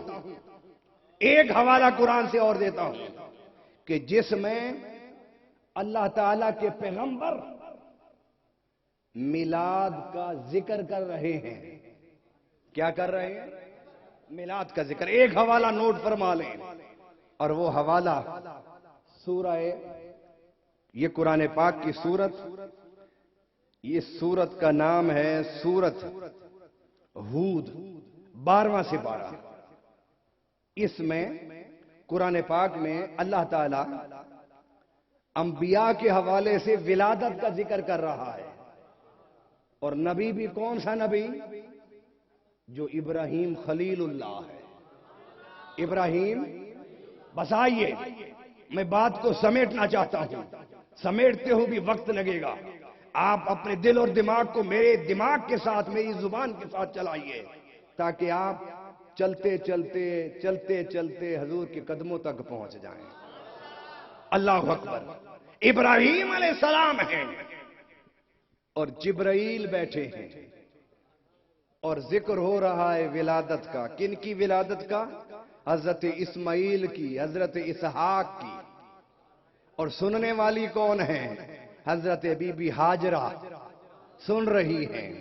Speaker 1: ایک حوالہ قرآن سے اور دیتا ہوں کہ جس میں اللہ تعالی کے پیغمبر میلاد کا ذکر کر رہے ہیں. کیا کر رہے ہیں؟ میلاد کا ذکر. ایک حوالہ نوٹ فرما لیں، اور وہ حوالہ سورہ، یہ قرآن پاک کی سورت، یہ سورت کا نام ہے سورت ہود، 12واں سپارہ. اس میں قرآن پاک میں اللہ تعالی انبیاء کے حوالے سے ولادت کا ذکر کر رہا ہے. اور نبی بھی کون سا نبی؟ جو ابراہیم خلیل اللہ ہے. ابراہیم. بس آئیے میں بات کو سمیٹنا چاہتا ہوں، سمیٹتے ہو بھی وقت لگے گا. آپ اپنے دل اور دماغ کو میرے دماغ کے ساتھ، میری زبان کے ساتھ چلائیے، تاکہ آپ چلتے چلتے چلتے چلتے حضور کے قدموں تک پہنچ جائیں. اللہ اکبر. ابراہیم علیہ السلام ہیں اور جبرائیل بیٹھے ہیں، اور ذکر ہو رہا ہے ولادت کا. کن کی ولادت کا؟ حضرت اسماعیل کی، حضرت اسحاق کی. اور سننے والی کون ہے؟ حضرت بی بی ہاجرہ سن رہی ہیں،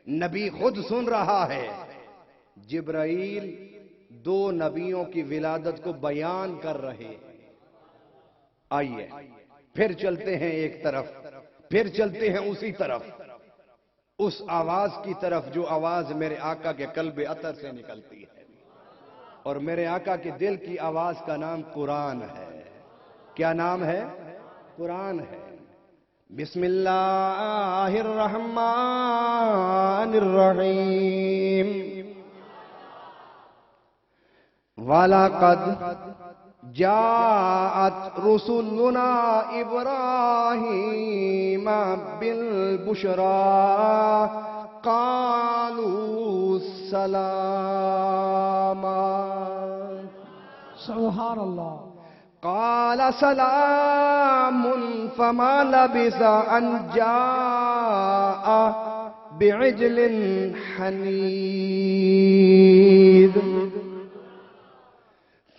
Speaker 1: نبی خود سن رہا ہے. جبرائیل دو نبیوں کی ولادت کو بیان کر رہے ہیں. آئیے پھر چلتے ہیں ایک طرف، پھر چلتے ہیں اسی طرف، اس آواز کی طرف جو آواز میرے آقا کے قلب اطہر سے نکلتی ہے. اور میرے آقا کے دل کی آواز کا نام قرآن ہے. کیا نام ہے؟ قرآن ہے. بسم اللہ الرحمن الرحیم. وَلَقَدْ جَاءَتْ رُسُلُنَا إِبْرَاهِيمَ بِالْبُشْرَى قَالُوا سَلَامًا.
Speaker 2: سبحان اللہ.
Speaker 1: قال سلام فما لبث أن جاء بعجل حنيذ.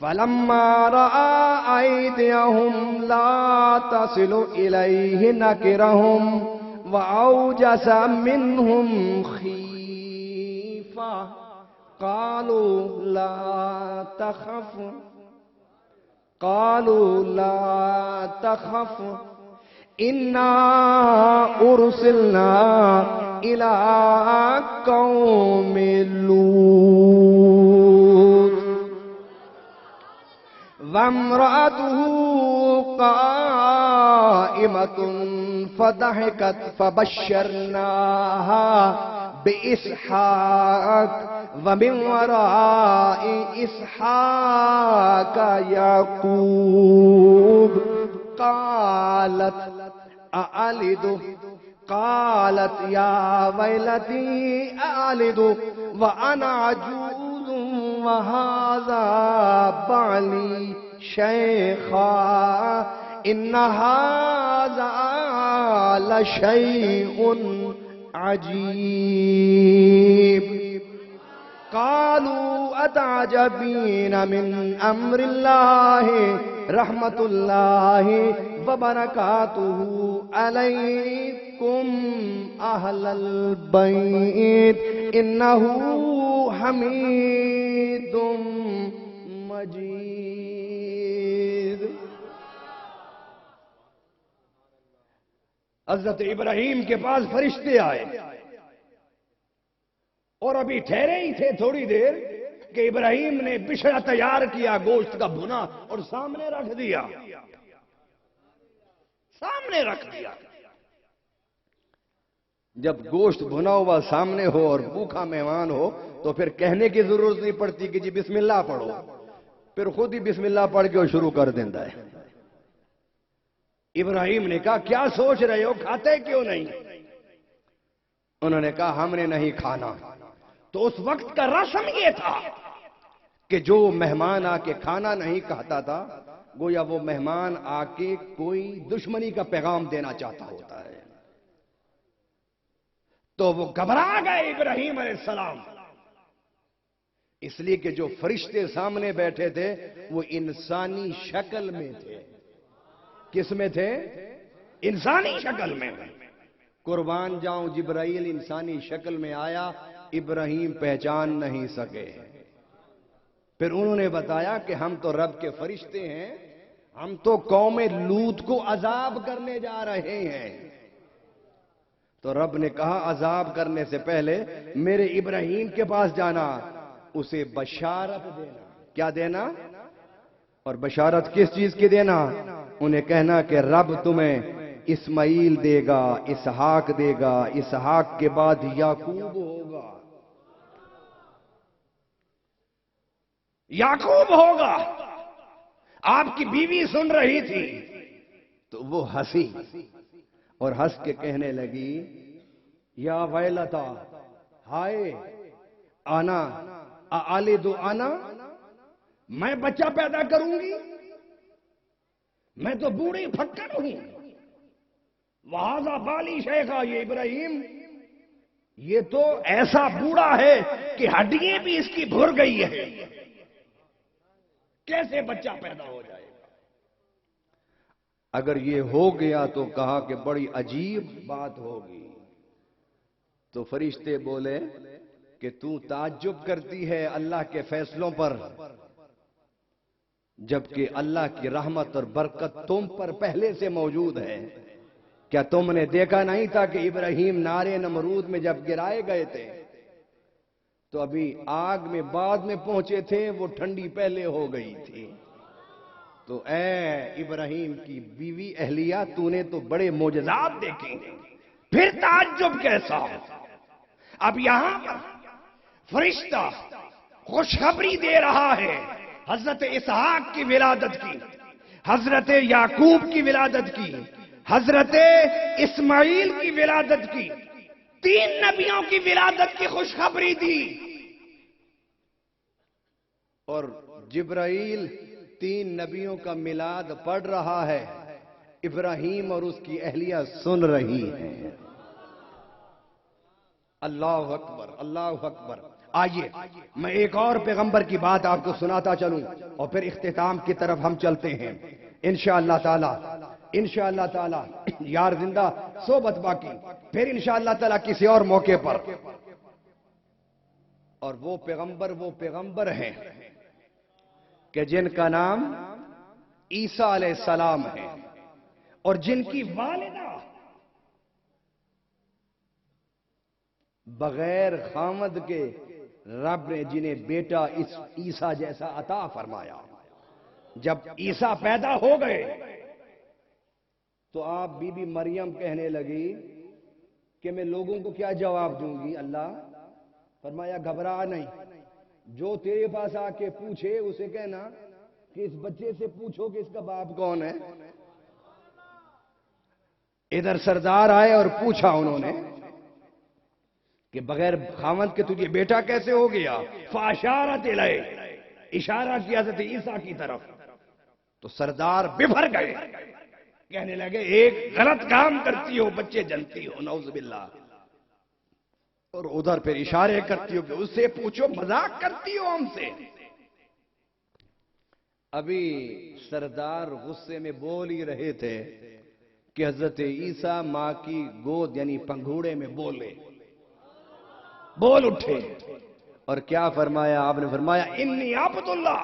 Speaker 1: فلما رأى أيديهم لا تصل إليه نكرهم وأوجس منهم خيفة قالوا لا تخف إنا أرسلنا إلى قوم لوط وامرأته قائمة فضحكت فبشرناها بإسحاق ومن وراء إسحاق يعقوب. قالت أألد؟ قالت يا ويلتي أألد وأنا عجوز وهذا بعلي شيخا إن هذا لشيء عجيب. قالوا أتعجبين من أمر الله رحمة الله وبركاته عليكم أهل البيت إنه حميد مجيد. حضرت ابراہیم کے پاس فرشتے آئے اور ابھی ٹھہرے ہی تھے تھوڑی دیر کہ ابراہیم نے بچھڑا تیار کیا گوشت کا بھنا اور سامنے رکھ دیا، سامنے رکھ دیا۔ جب گوشت بھنا ہوا سامنے ہو اور بھوکا مہمان ہو تو پھر کہنے کی ضرورت نہیں پڑتی کہ جی بسم اللہ پڑھو، پھر خود ہی بسم اللہ پڑھ کے شروع کر دیتا ہے۔ ابراہیم نے کہا کیا سوچ رہے ہو، کھاتے کیوں نہیں؟ انہوں نے کہا ہم نے نہیں کھانا۔ تو اس وقت کا رسم یہ تھا کہ جو مہمان آ کے کھانا نہیں کھاتا تھا گویا وہ مہمان آ کے کوئی دشمنی کا پیغام دینا چاہتا ہوتا ہے۔ تو وہ گھبرا گئے ابراہیم علیہ السلام، اس لیے کہ جو فرشتے سامنے بیٹھے تھے وہ انسانی شکل میں تھے۔ کس میں تھے؟ انسانی شکل میں۔ قربان جاؤں جبرائیل انسانی شکل میں آیا، ابراہیم پہچان نہیں سکے۔ پھر انہوں نے بتایا کہ ہم تو رب کے فرشتے ہیں، ہم تو قوم لوط کو عذاب کرنے جا رہے ہیں۔ تو رب نے کہا عذاب کرنے سے پہلے میرے ابراہیم کے پاس جانا، اسے بشارت دینا۔ کیا دینا؟ اور بشارت کس چیز کی دینا؟ انہیں کہنا کہ رب تمہیں اسماعیل دے گا، اسحاق دے گا، اسحاق کے بعد یعقوب ہوگا، یعقوب ہوگا۔ آپ کی بیوی سن رہی تھی تو وہ ہنسی اور ہنس کے کہنے لگی یا ویلتا، ہائے آنا آلد آنا، میں بچہ پیدا کروں گی، میں تو بوڑھی پھکر ہوں۔ وہذا بالی شیخا، یہ ابراہیم یہ تو ایسا بوڑھا ہے کہ ہڈیاں بھی اس کی بھر گئی ہے، کیسے بچہ پیدا ہو جائے گا؟ اگر یہ ہو گیا تو کہا کہ بڑی عجیب بات ہوگی۔ تو فرشتے بولے کہ تو تعجب کرتی ہے اللہ کے فیصلوں پر، جبکہ اللہ کی رحمت اور برکت تم پر پہلے سے موجود ہے۔ کیا تم نے دیکھا نہیں تھا کہ ابراہیم نارے نمرود میں جب گرائے گئے تھے تو ابھی آگ میں بعد میں پہنچے تھے، وہ ٹھنڈی پہلے ہو گئی تھی۔ تو اے ابراہیم کی بیوی اہلیہ، تو نے تو بڑے معجزات دیکھے ہیں، پھر تعجب کیسا؟ اب یہاں پر فرشتہ خوشخبری دے رہا ہے حضرت اسحاق کی ولادت کی، حضرت یعقوب کی ولادت کی، حضرت اسماعیل کی ولادت کی، 3 نبیوں کی ولادت کی خوشخبری دی۔ اور جبرائیل 3 نبیوں کا میلاد پڑھ رہا ہے، ابراہیم اور اس کی اہلیہ سن رہی ہیں۔ اللہ اکبر، اللہ اکبر۔ آئیے میں ایک اور پیغمبر کی بات آپ کو سناتا چلوں اور پھر اختتام کی طرف ہم چلتے ہیں انشاءاللہ تعالی۔ انشاءاللہ تعالی یار زندہ صحبت باقی، پھر انشاءاللہ تعالی کسی اور موقع پر۔ اور وہ پیغمبر ہیں کہ جن کا نام عیسیٰ علیہ السلام ہے، اور جن کی والدہ بغیر خامد کے رب نے جنہیں بیٹا اس عیسیٰ جیسا عطا فرمایا۔ جب عیسیٰ پیدا ہو گئے تو آپ بی بی مریم کہنے لگی کہ میں لوگوں کو کیا جواب دوں گی؟ اللہ فرمایا گھبرا نہیں، جو تیرے پاس آ کے پوچھے اسے کہنا کہ اس بچے سے پوچھو کہ اس کا باپ کون ہے۔ ادھر سردار آئے اور پوچھا انہوں نے کہ بغیر خاوند کے تجھے بیٹا کیسے ہو گیا؟ فاشارت الیہ، اشارہ کیا حضرت عیسیٰ کی طرف۔ تو سردار بفر گئے، کہنے لگے ایک غلط کام کرتی ہو، بچے جنتی ہو، نعوذ باللہ، اور ادھر پھر اشارے کرتی ہو کہ اس سے پوچھو، مذاق کرتی ہو ہم سے۔ ابھی سردار غصے میں بول ہی رہے تھے کہ حضرت عیسیٰ ماں کی گود یعنی پنگھوڑے میں بول اٹھے، اور کیا فرمایا آپ نے؟ فرمایا انی عبداللہ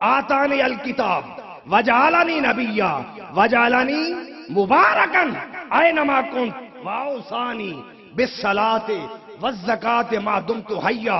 Speaker 1: آتانی الکتاب وجعلنی نبیا وجعلنی مبارکا اینما کنت واوصانی بالصلاۃ والزکاۃ ما دمت حیا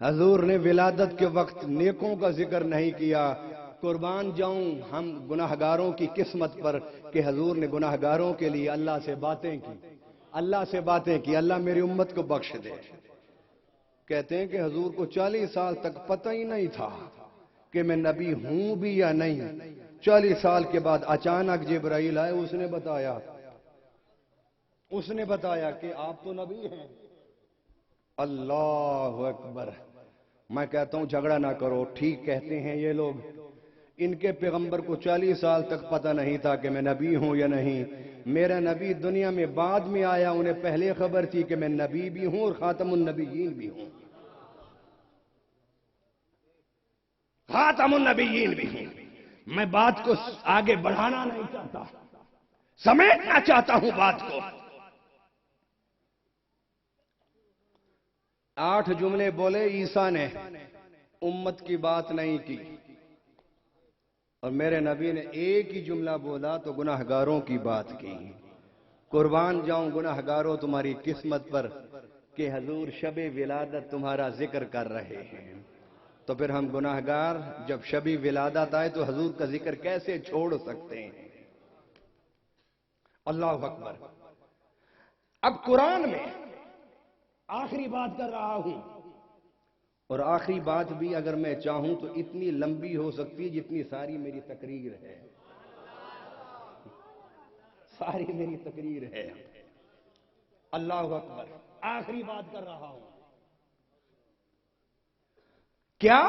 Speaker 1: حضور نے ولادت کے وقت نیکوں کا ذکر نہیں کیا. قربان جاؤں ہم گناہگاروں کی قسمت پر کہ حضور نے گناہگاروں کے لیے اللہ سے باتیں کی. اللہ سے باتیں کی, اللہ میری امت کو بخش دے. کہتے ہیں کہ حضور کو 40 سال تک پتہ ہی نہیں تھا کہ میں نبی ہوں بھی یا نہیں. 40 سال کے بعد اچانک جبرائیل آئے, اس نے بتایا کہ آپ تو نبی ہیں. اللہ اکبر. میں کہتا ہوں جھگڑا نہ کرو, ٹھیک کہتے ہیں یہ لوگ. ان کے پیغمبر کو 40 سال تک پتہ نہیں تھا کہ میں نبی ہوں یا نہیں. میرا نبی دنیا میں بعد میں آیا, انہیں پہلے خبر تھی کہ میں نبی بھی ہوں اور خاتم النبیین بھی ہوں. خاتم النبیین بھی ہوں. میں بات کو آگے بڑھانا نہیں چاہتا, سمیٹنا چاہتا ہوں بات کو. 8 جملے بولے عیسیٰ نے, امت کی بات نہیں کی. اور میرے نبی نے ایک ہی جملہ بولا تو گناہگاروں کی بات کی. قربان جاؤں گناہگاروں تمہاری قسمت پر کہ حضور شب ولادت تمہارا ذکر کر رہے ہیں. تو پھر ہم گناہگار جب شب ولادت آئے تو حضور کا ذکر کیسے چھوڑ سکتے ہیں؟ اللہ اکبر. اب قرآن میں آخری بات کر رہا ہوں, اور آخری بات بھی اگر میں چاہوں تو اتنی لمبی ہو سکتی ہے جتنی ساری میری تقریر ہے. ساری میری تقریر ہے. اللہ اکبر. آخری بات کر رہا ہوں. کیا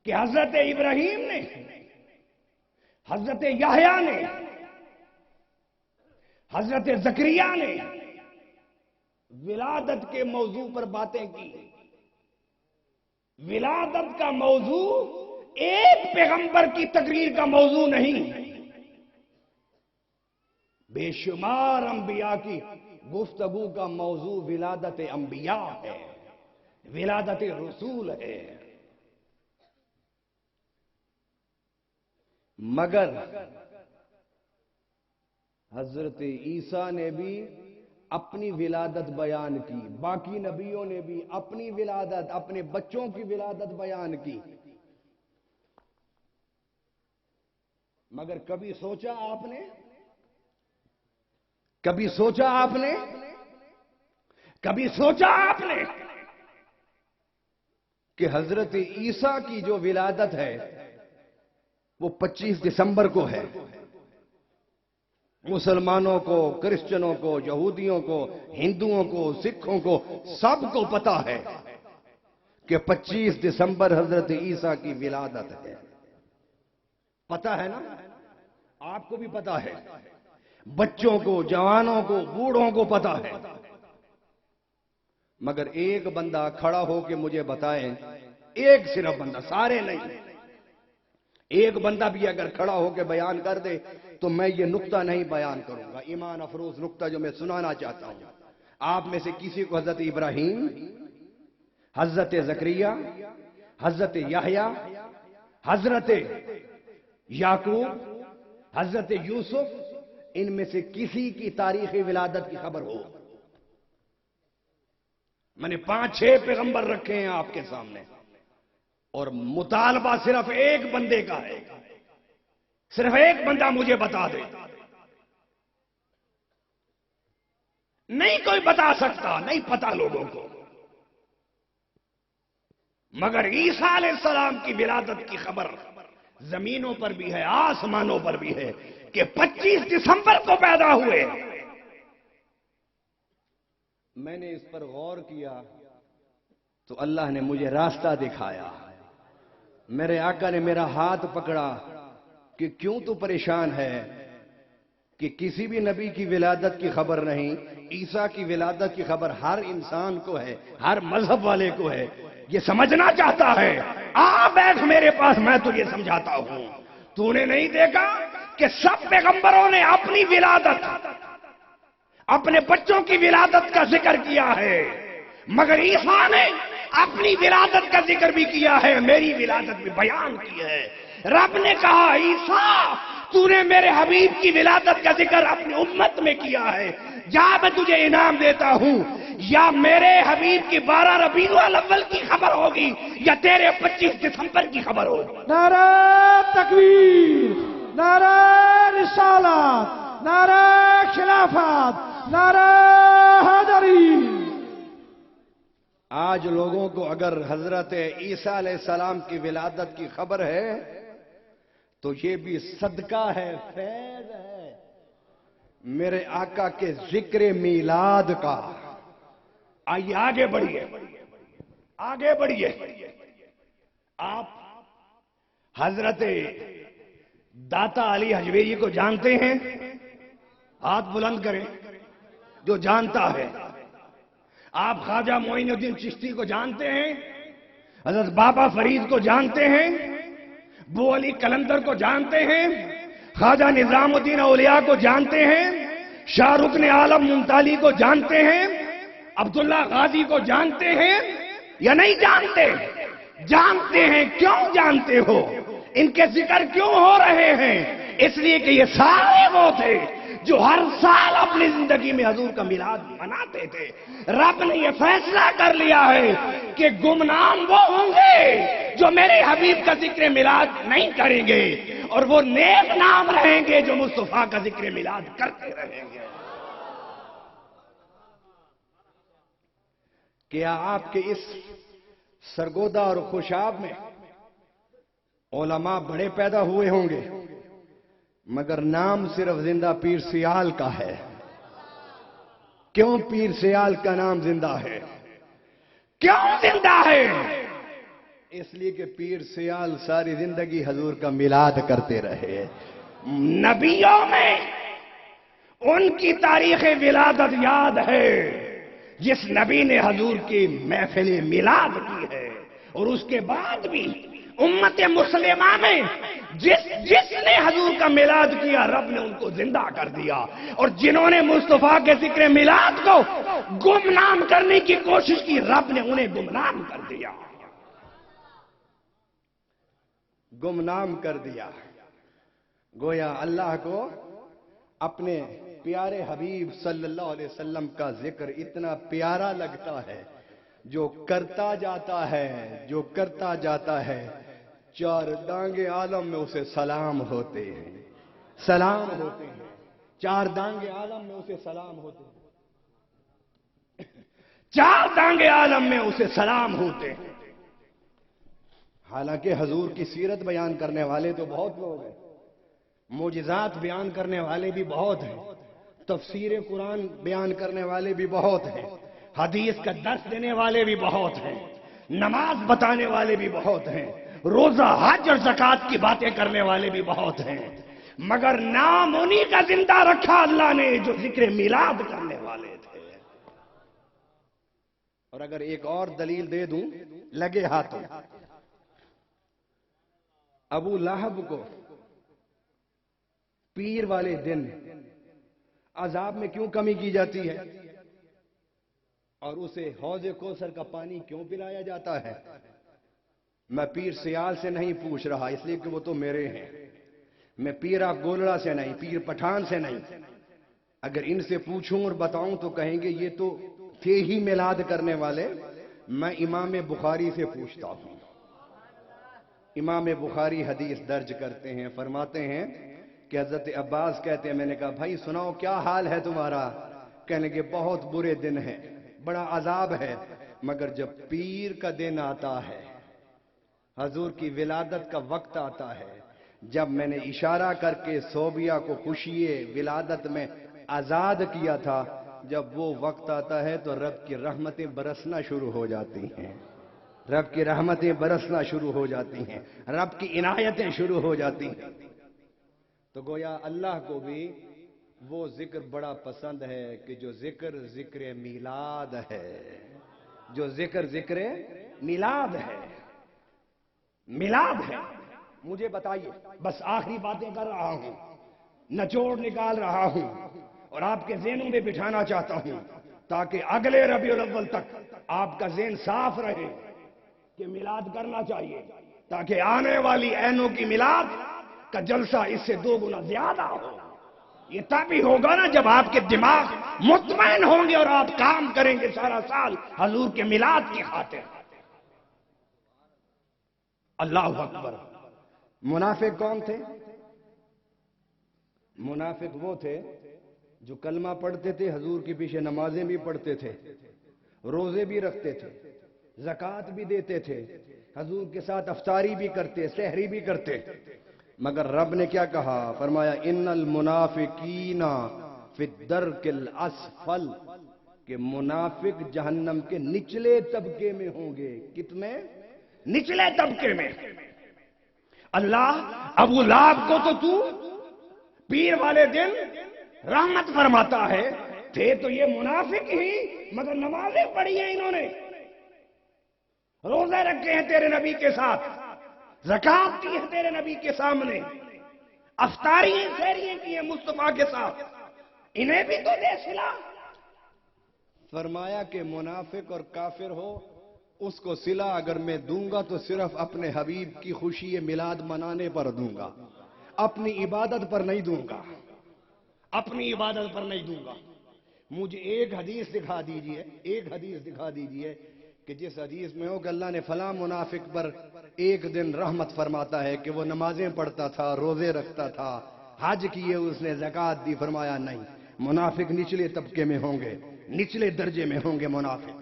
Speaker 1: کہ حضرت ابراہیم نے, حضرت یحییٰ نے, حضرت زکریا نے ولادت کے موضوع پر باتیں کی. ولادت کا موضوع ایک پیغمبر کی تقریر کا موضوع نہیں, بے شمار انبیاء کی گفتگو کا موضوع ولادت انبیاء ہے, ولادت رسول ہے. مگر حضرت عیسیٰ نے بھی اپنی ولادت بیان کی, باقی نبیوں نے بھی اپنی ولادت, اپنے بچوں کی ولادت بیان کی. مگر کبھی سوچا آپ نے, کبھی سوچا آپ نے, کبھی سوچا آپ نے کہ حضرت عیسیٰ کی جو ولادت ہے وہ 25 دسمبر کو ہے. مسلمانوں کو, کرسچنوں کو, یہودیوں کو, ہندوؤں کو, سکھوں کو, سب کو پتا ہے کہ 25 دسمبر حضرت عیسیٰ کی ولادت ہے. پتا ہے نا, آپ کو بھی پتا ہے, بچوں کو, جوانوں کو, بوڑھوں کو پتا ہے. مگر ایک بندہ کھڑا ہو کے مجھے بتائیں, ایک صرف بندہ, سارے نہیں, ایک بندہ بھی اگر کھڑا ہو کے بیان کر دے تو میں یہ نقطہ نہیں بیان کروں گا, ایمان افروز نقطہ جو میں سنانا چاہتا ہوں. آپ میں سے کسی کو حضرت ابراہیم, حضرت زکریا, حضرت یحییٰ, حضرت یعقوب, حضرت یوسف, ان میں سے کسی کی تاریخ ولادت کی خبر ہو؟ میں نے 5-6 پیغمبر رکھے ہیں آپ کے سامنے, اور مطالبہ صرف ایک بندے کا ہے, صرف ایک بندہ مجھے بتا دے. نہیں کوئی بتا سکتا, نہیں پتا لوگوں کو. مگر عیسیٰ علیہ السلام کی ولادت کی خبر زمینوں پر بھی ہے, آسمانوں پر بھی ہے کہ 25 دسمبر کو پیدا ہوئے. میں نے اس پر غور کیا تو اللہ نے مجھے راستہ دکھایا. میرے آقا نے میرا ہاتھ پکڑا کہ کیوں تو پریشان ہے کہ کسی بھی نبی کی ولادت کی خبر نہیں, عیسیٰ کی ولادت کی خبر ہر انسان کو ہے, ہر مذہب والے کو ہے. یہ سمجھنا چاہتا ہے, آ بیٹھ میرے پاس, میں تجھے سمجھاتا ہوں. تو نے نہیں دیکھا کہ سب پیغمبروں نے اپنی ولادت, اپنے بچوں کی ولادت کا ذکر کیا ہے, مگر عیسیٰ نے اپنی ولادت کا ذکر بھی کیا ہے, میری ولادت بھی بیان کی ہے. رب نے کہا عیسیٰ تو نے میرے حبیب کی ولادت کا ذکر اپنی امت میں کیا ہے, جا میں تجھے انعام دیتا ہوں. یا میرے حبیب کی 12 ربیع الاول کی خبر ہوگی یا تیرے 25 دسمبر کی خبر ہوگی.
Speaker 2: نعرہ تکبیر، نعرہ رسالت، نعرہ خلافت، نعرہ حیدری.
Speaker 1: آج لوگوں کو اگر حضرت عیسیٰ علیہ السلام کی ولادت کی خبر ہے تو یہ بھی صدقہ ہے، فیض ہے میرے آقا کے ذکر میلاد کا. آئیے آگے بڑھیے، آگے بڑھیے. آپ حضرت داتا علی حجویری کو جانتے ہیں؟ ہاتھ بلند کریں جو جانتا ہے. آپ خواجہ معین الدین چشتی کو جانتے ہیں؟ حضرت بابا فرید کو جانتے ہیں؟ بو علی قلندر کو جانتے ہیں؟ خواجہ نظام الدین اولیاء کو جانتے ہیں؟ شاہ رکن عالم منتالی کو جانتے ہیں؟ عبداللہ غازی کو جانتے ہیں یا نہیں جانتے؟ جانتے ہیں. کیوں جانتے ہو؟ ان کے ذکر کیوں ہو رہے ہیں؟ اس لیے کہ یہ سارے وہ تھے جو ہر سال اپنی زندگی میں حضور کا میلاد مناتے تھے. رب نے یہ فیصلہ کر لیا ہے کہ گمنام وہ ہوں گے جو میرے حبیب کا ذکر میلاد نہیں کریں گے اور وہ نیک نام رہیں گے جو مصطفیٰ کا ذکر میلاد کرتے رہیں گے. کیا آپ کے اس سرگودا اور خوشاب میں علماء بڑے پیدا ہوئے ہوں گے مگر نام صرف زندہ پیر سیال کا ہے؟ کیوں پیر سیال کا نام زندہ ہے؟ کیوں زندہ ہے؟ اس لیے کہ پیر سیال ساری زندگی حضور کا میلاد کرتے رہے. نبیوں میں ان کی تاریخ ولادت یاد ہے جس نبی نے حضور کی محفل میلاد کی ہے، اور اس کے بعد بھی امت مسلمہ میں جس نے حضور کا میلاد کیا رب نے ان کو زندہ کر دیا، اور جنہوں نے مصطفیٰ کے ذکر میلاد کو گمنام کرنے کی کوشش کی رب نے انہیں گمنام کر دیا. گمنام کر دیا. گویا اللہ کو اپنے پیارے حبیب صلی اللہ علیہ وسلم کا ذکر اتنا پیارا لگتا ہے جو کرتا جاتا ہے، جو کرتا جاتا ہے 4 دانگے عالم میں اسے سلام ہوتے ہیں، سلام ہوتے ہیں. 4 دانگے عالم میں اسے سلام ہوتے ہیں، 4 دانگے عالم میں اسے سلام ہوتے ہیں. حالانکہ حضور کی سیرت بیان کرنے والے تو بہت لوگ ہیں، معجزات بیان کرنے والے بھی بہت ہیں، تفسیر قرآن بیان کرنے والے بھی بہت ہیں، حدیث کا درس دینے والے بھی بہت ہیں، نماز بتانے والے بھی بہت ہیں، روزہ حج اور زکوٰۃ کی باتیں کرنے والے بھی بہت ہیں، مگر نام انہی کا زندہ رکھا اللہ نے جو ذکر میلاد کرنے والے تھے. اور اگر ایک اور دلیل دے دوں لگے ہاتھوں، ابو لہب کو پیر والے دن عذاب میں کیوں کمی کی جاتی ہے اور اسے حوض کوثر کا پانی کیوں پلایا جاتا ہے؟ میں پیر سیال سے نہیں پوچھ رہا، اس لیے کہ وہ تو میرے ہیں. میں پیرا گولڑا سے نہیں، پیر پٹھان سے نہیں. اگر ان سے پوچھوں اور بتاؤں تو کہیں گے یہ تو تھے ہی میلاد کرنے والے. میں امام بخاری سے پوچھتا ہوں. امام بخاری حدیث درج کرتے ہیں، فرماتے ہیں کہ حضرت عباس کہتے ہیں میں نے کہا بھائی سناؤ کیا حال ہے تمہارا؟ کہنے کہ بہت برے دن ہیں، بڑا عذاب ہے، مگر جب پیر کا دن آتا ہے، حضور کی ولادت کا وقت آتا ہے، جب میں نے اشارہ کر کے صوبیہ کو خوشی ولادت میں آزاد کیا تھا، جب وہ وقت آتا ہے تو رب کی رحمتیں برسنا شروع ہو جاتی ہیں، رب کی رحمتیں برسنا شروع ہو جاتی ہیں، رب کی عنایتیں شروع ہو جاتی ہیں. تو گویا اللہ کو بھی وہ ذکر بڑا پسند ہے کہ جو ذکر ذکر میلاد ہے، جو ذکر ذکر میلاد ہے، میلاد ہے. مجھے بتائیے، بس آخری باتیں کر رہا ہوں، نچوڑ نکال رہا ہوں اور آپ کے ذہنوں میں بٹھانا چاہتا ہوں تاکہ اگلے ربیع الاول تک آپ کا ذہن صاف رہے کہ میلاد کرنا چاہیے، تاکہ آنے والی عینوں کی میلاد کا جلسہ اس سے 2 گنا زیادہ ہو. یہ تبھی ہوگا نا جب آپ کے دماغ مطمئن ہوں گے اور آپ کام کریں گے سارا سال حضور کے میلاد کی خاطر۔ اللہ اکبر۔ منافق کون تھے؟ منافق وہ تھے جو کلمہ پڑھتے تھے، حضور کے پیچھے نمازیں بھی پڑھتے تھے، روزے بھی رکھتے تھے، زکوٰۃ بھی دیتے تھے، حضور کے ساتھ افطاری بھی کرتے، سحری بھی کرتے، مگر رب نے کیا کہا؟ فرمایا ان المنافقین فی الدرک الاسفل، کہ منافق جہنم کے نچلے طبقے میں ہوں گے۔ کتنے؟ نچلے طبقے میں۔ اللہ ابو لہب کو تو پیر والے دن رحمت فرماتا ہے، تھے تو یہ منافق ہی مگر نمازیں پڑھی ہیں انہوں نے، روزے رکھے ہیں تیرے نبی کے ساتھ، زکوٰۃ کی ہے تیرے نبی کے سامنے، افطاری سحریاں کی ہیں مصطفیٰ کے ساتھ، انہیں بھی تو دے صلہ۔ فرمایا کہ منافق اور کافر ہو، اس کو صلہ اگر میں دوں گا تو صرف اپنے حبیب کی خوشی میلاد منانے پر دوں گا، اپنی عبادت پر نہیں دوں گا، اپنی عبادت پر نہیں دوں گا۔ مجھے ایک حدیث دکھا دیجئے، ایک حدیث دکھا دیجئے کہ جس حدیث میں ہو کہ اللہ نے فلاں منافق پر ایک دن رحمت فرماتا ہے کہ وہ نمازیں پڑھتا تھا، روزے رکھتا تھا، حج کیے، اس نے زکوٰۃ دی۔ فرمایا نہیں، منافق نچلے طبقے میں ہوں گے، نچلے درجے میں ہوں گے منافق۔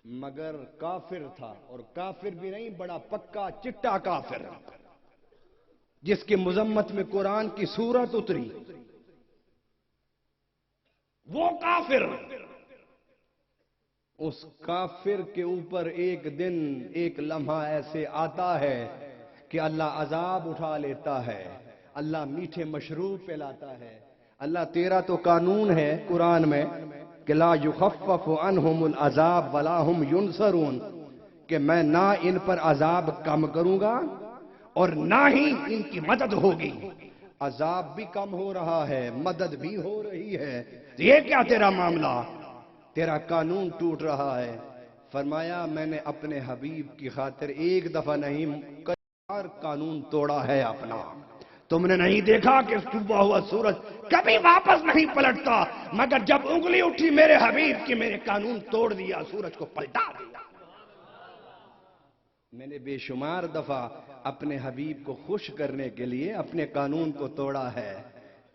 Speaker 1: مگر کافر تھا، اور کافر بھی نہیں، بڑا پکا چٹا کافر، جس کی مذمت میں قرآن کی سورت اتری، وہ کافر، اس کافر کے اوپر ایک دن، ایک لمحہ ایسے آتا ہے کہ اللہ عذاب اٹھا لیتا ہے، اللہ میٹھے مشروب پلاتا ہے۔ اللہ تیرا تو قانون ہے قرآن میں کہ لا یخفف عنہم العذاب ولا ہم ینصرون، کہ میں نہ ان پر عذاب کم کروں گا اور نہ ہی ان کی مدد ہوگی۔ عذاب بھی کم ہو رہا ہے، مدد بھی ہو رہی ہے، یہ کیا تیرا معاملہ؟ تیرا قانون ٹوٹ رہا ہے۔ فرمایا میں نے اپنے حبیب کی خاطر ایک دفعہ نہیں، کئی بار قانون توڑا ہے اپنا۔ تم نے نہیں دیکھا کہ ڈوبا ہوا سورج کبھی واپس نہیں پلٹتا، مگر جب انگلی اٹھی میرے حبیب کی، میرے قانون توڑ دیا، سورج کو پلٹا دیا۔ میں نے بے شمار دفعہ اپنے حبیب کو خوش کرنے کے لیے اپنے قانون کو توڑا ہے۔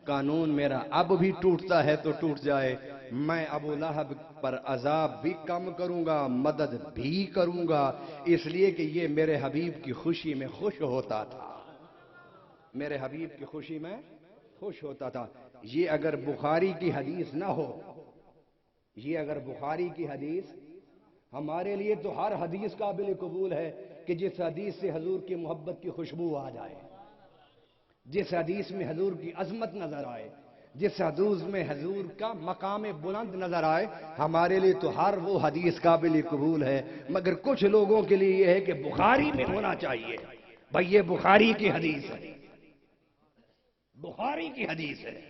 Speaker 1: قانون میرا اب بھی ٹوٹتا ہے تو ٹوٹ جائے، میں ابو لہب پر عذاب بھی کم کروں گا، مدد بھی کروں گا، اس لیے کہ یہ میرے حبیب کی خوشی میں خوش ہوتا تھا، میرے حبیب کی خوشی میں خوش ہوتا تھا۔ یہ اگر بخاری کی حدیث نہ ہو، یہ اگر بخاری کی حدیث، ہمارے لیے تو ہر حدیث قابل قبول ہے کہ جس حدیث سے حضور کی محبت کی خوشبو آ جائے، جس حدیث میں حضور کی عظمت نظر آئے، جس حدیث میں حضور کا مقام بلند نظر آئے، ہمارے لیے تو ہر وہ حدیث قابل قبول ہے، مگر کچھ لوگوں کے لیے یہ ہے کہ بخاری میں ہونا چاہیے۔ بھئی یہ بخاری کی حدیث ہے، بخاری کی حدیث ہے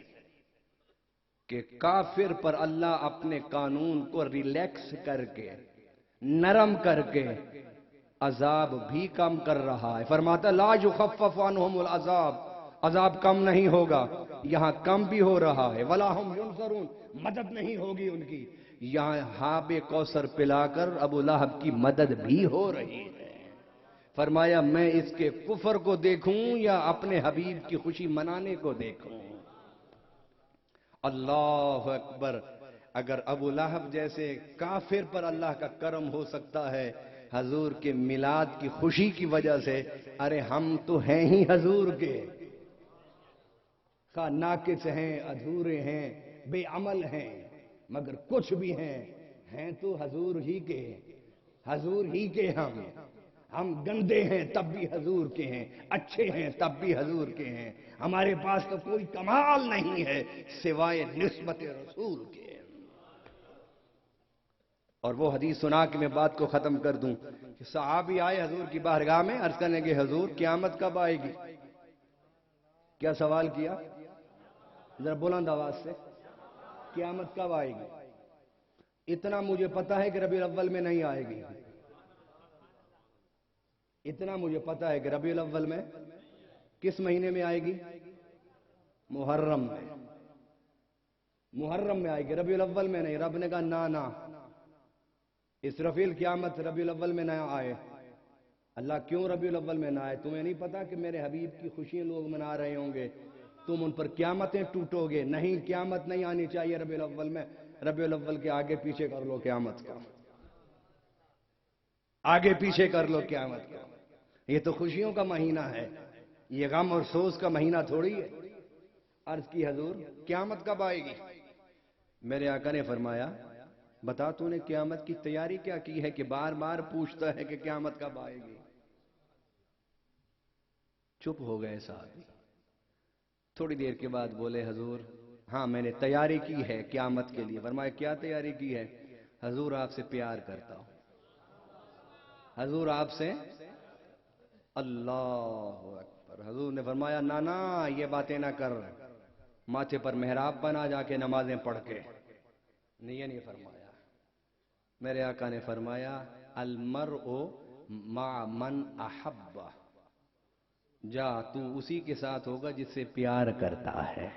Speaker 1: کہ کافر پر اللہ اپنے قانون کو ریلیکس کر کے، نرم کر کے عذاب بھی کم کر رہا ہے۔ فرماتا لا یخفف عنہم العذاب، عذاب کم نہیں ہوگا، یہاں کم بھی ہو رہا ہے، ولا ہم ینصرون، مدد نہیں ہوگی ان کی، یہاں حاب کوثر پلا کر ابو لہب کی مدد بھی ہو رہی ہے۔ فرمایا میں اس کے کفر کو دیکھوں یا اپنے حبیب کی خوشی منانے کو دیکھوں؟ اللہ اکبر۔ اگر ابو لہب جیسے کافر پر اللہ کا کرم ہو سکتا ہے حضور کے میلاد کی خوشی کی وجہ سے، ارے ہم تو ہیں ہی حضور کے، خواہ ناقص ہیں، ادھورے ہیں، بے عمل ہیں، مگر کچھ بھی ہیں تو حضور ہی کے، حضور ہی کے ہم گندے ہیں تب بھی حضور کے ہیں، اچھے ہیں تب بھی حضور کے ہیں، ہمارے پاس تو کوئی کمال نہیں ہے سوائے نسبت رسول کے۔ اور وہ حدیث سنا کہ میں بات کو ختم کر دوں کہ صحابی آئے حضور کی بارگاہ میں، عرض کرنے کے حضور قیامت کب آئے گی؟ کیا سوال کیا؟ ذرا بلند آواز سے، قیامت کب آئے گی؟ اتنا مجھے پتا ہے کہ ربیع الاول میں نہیں آئے گی، اتنا مجھے پتا ہے کہ ربیع الاول میں کس مہینے میں آئے گی؟ محرم میں، محرم میں آئے گی، ربیع الاول میں نہیں۔ رب نے کہا نا، اسرافیل قیامت ربیع الاول میں نہ آئے۔ اللہ کیوں ربیع الاول میں نہ آئے؟ تمہیں نہیں پتا کہ میرے حبیب کی خوشیاں لوگ منا رہے ہوں گے، تم ان پر قیامتیں ٹوٹو گے؟ نہیں، قیامت نہیں آنی چاہیے ربیع الاول میں۔ ربیع الاول کے آگے پیچھے کر لو قیامت کا، آگے پیچھے کر لو قیامت کا۔ یہ تو خوشیوں کا مہینہ ہے، یہ غم اور افسوس کا مہینہ تھوڑی ہے۔ عرض کی حضور قیامت کب آئے گی؟ میرے آقا نے فرمایا بتا تو نے قیامت کی تیاری کیا کی ہے کہ بار بار پوچھتا ہے کہ قیامت کب آئے گی؟ چپ ہو گئے صاحب، تھوڑی دیر کے بعد بولے حضور ہاں میں نے تیاری کی ہے قیامت کے لیے۔ فرمایا کیا تیاری کی ہے؟ حضور آپ سے پیار کرتا ہوں، حضور آپ سے۔ اللہ اکبر۔ حضور نے فرمایا نا یہ باتیں نہ کر، ماتھے پر محراب بنا جا کے نمازیں پڑھ کے۔ نہیں، یہ نہیں فرمایا۔ میرے آقا نے فرمایا المرء مع من احب، جا تو اسی کے ساتھ ہوگا جس سے پیار کرتا ہے۔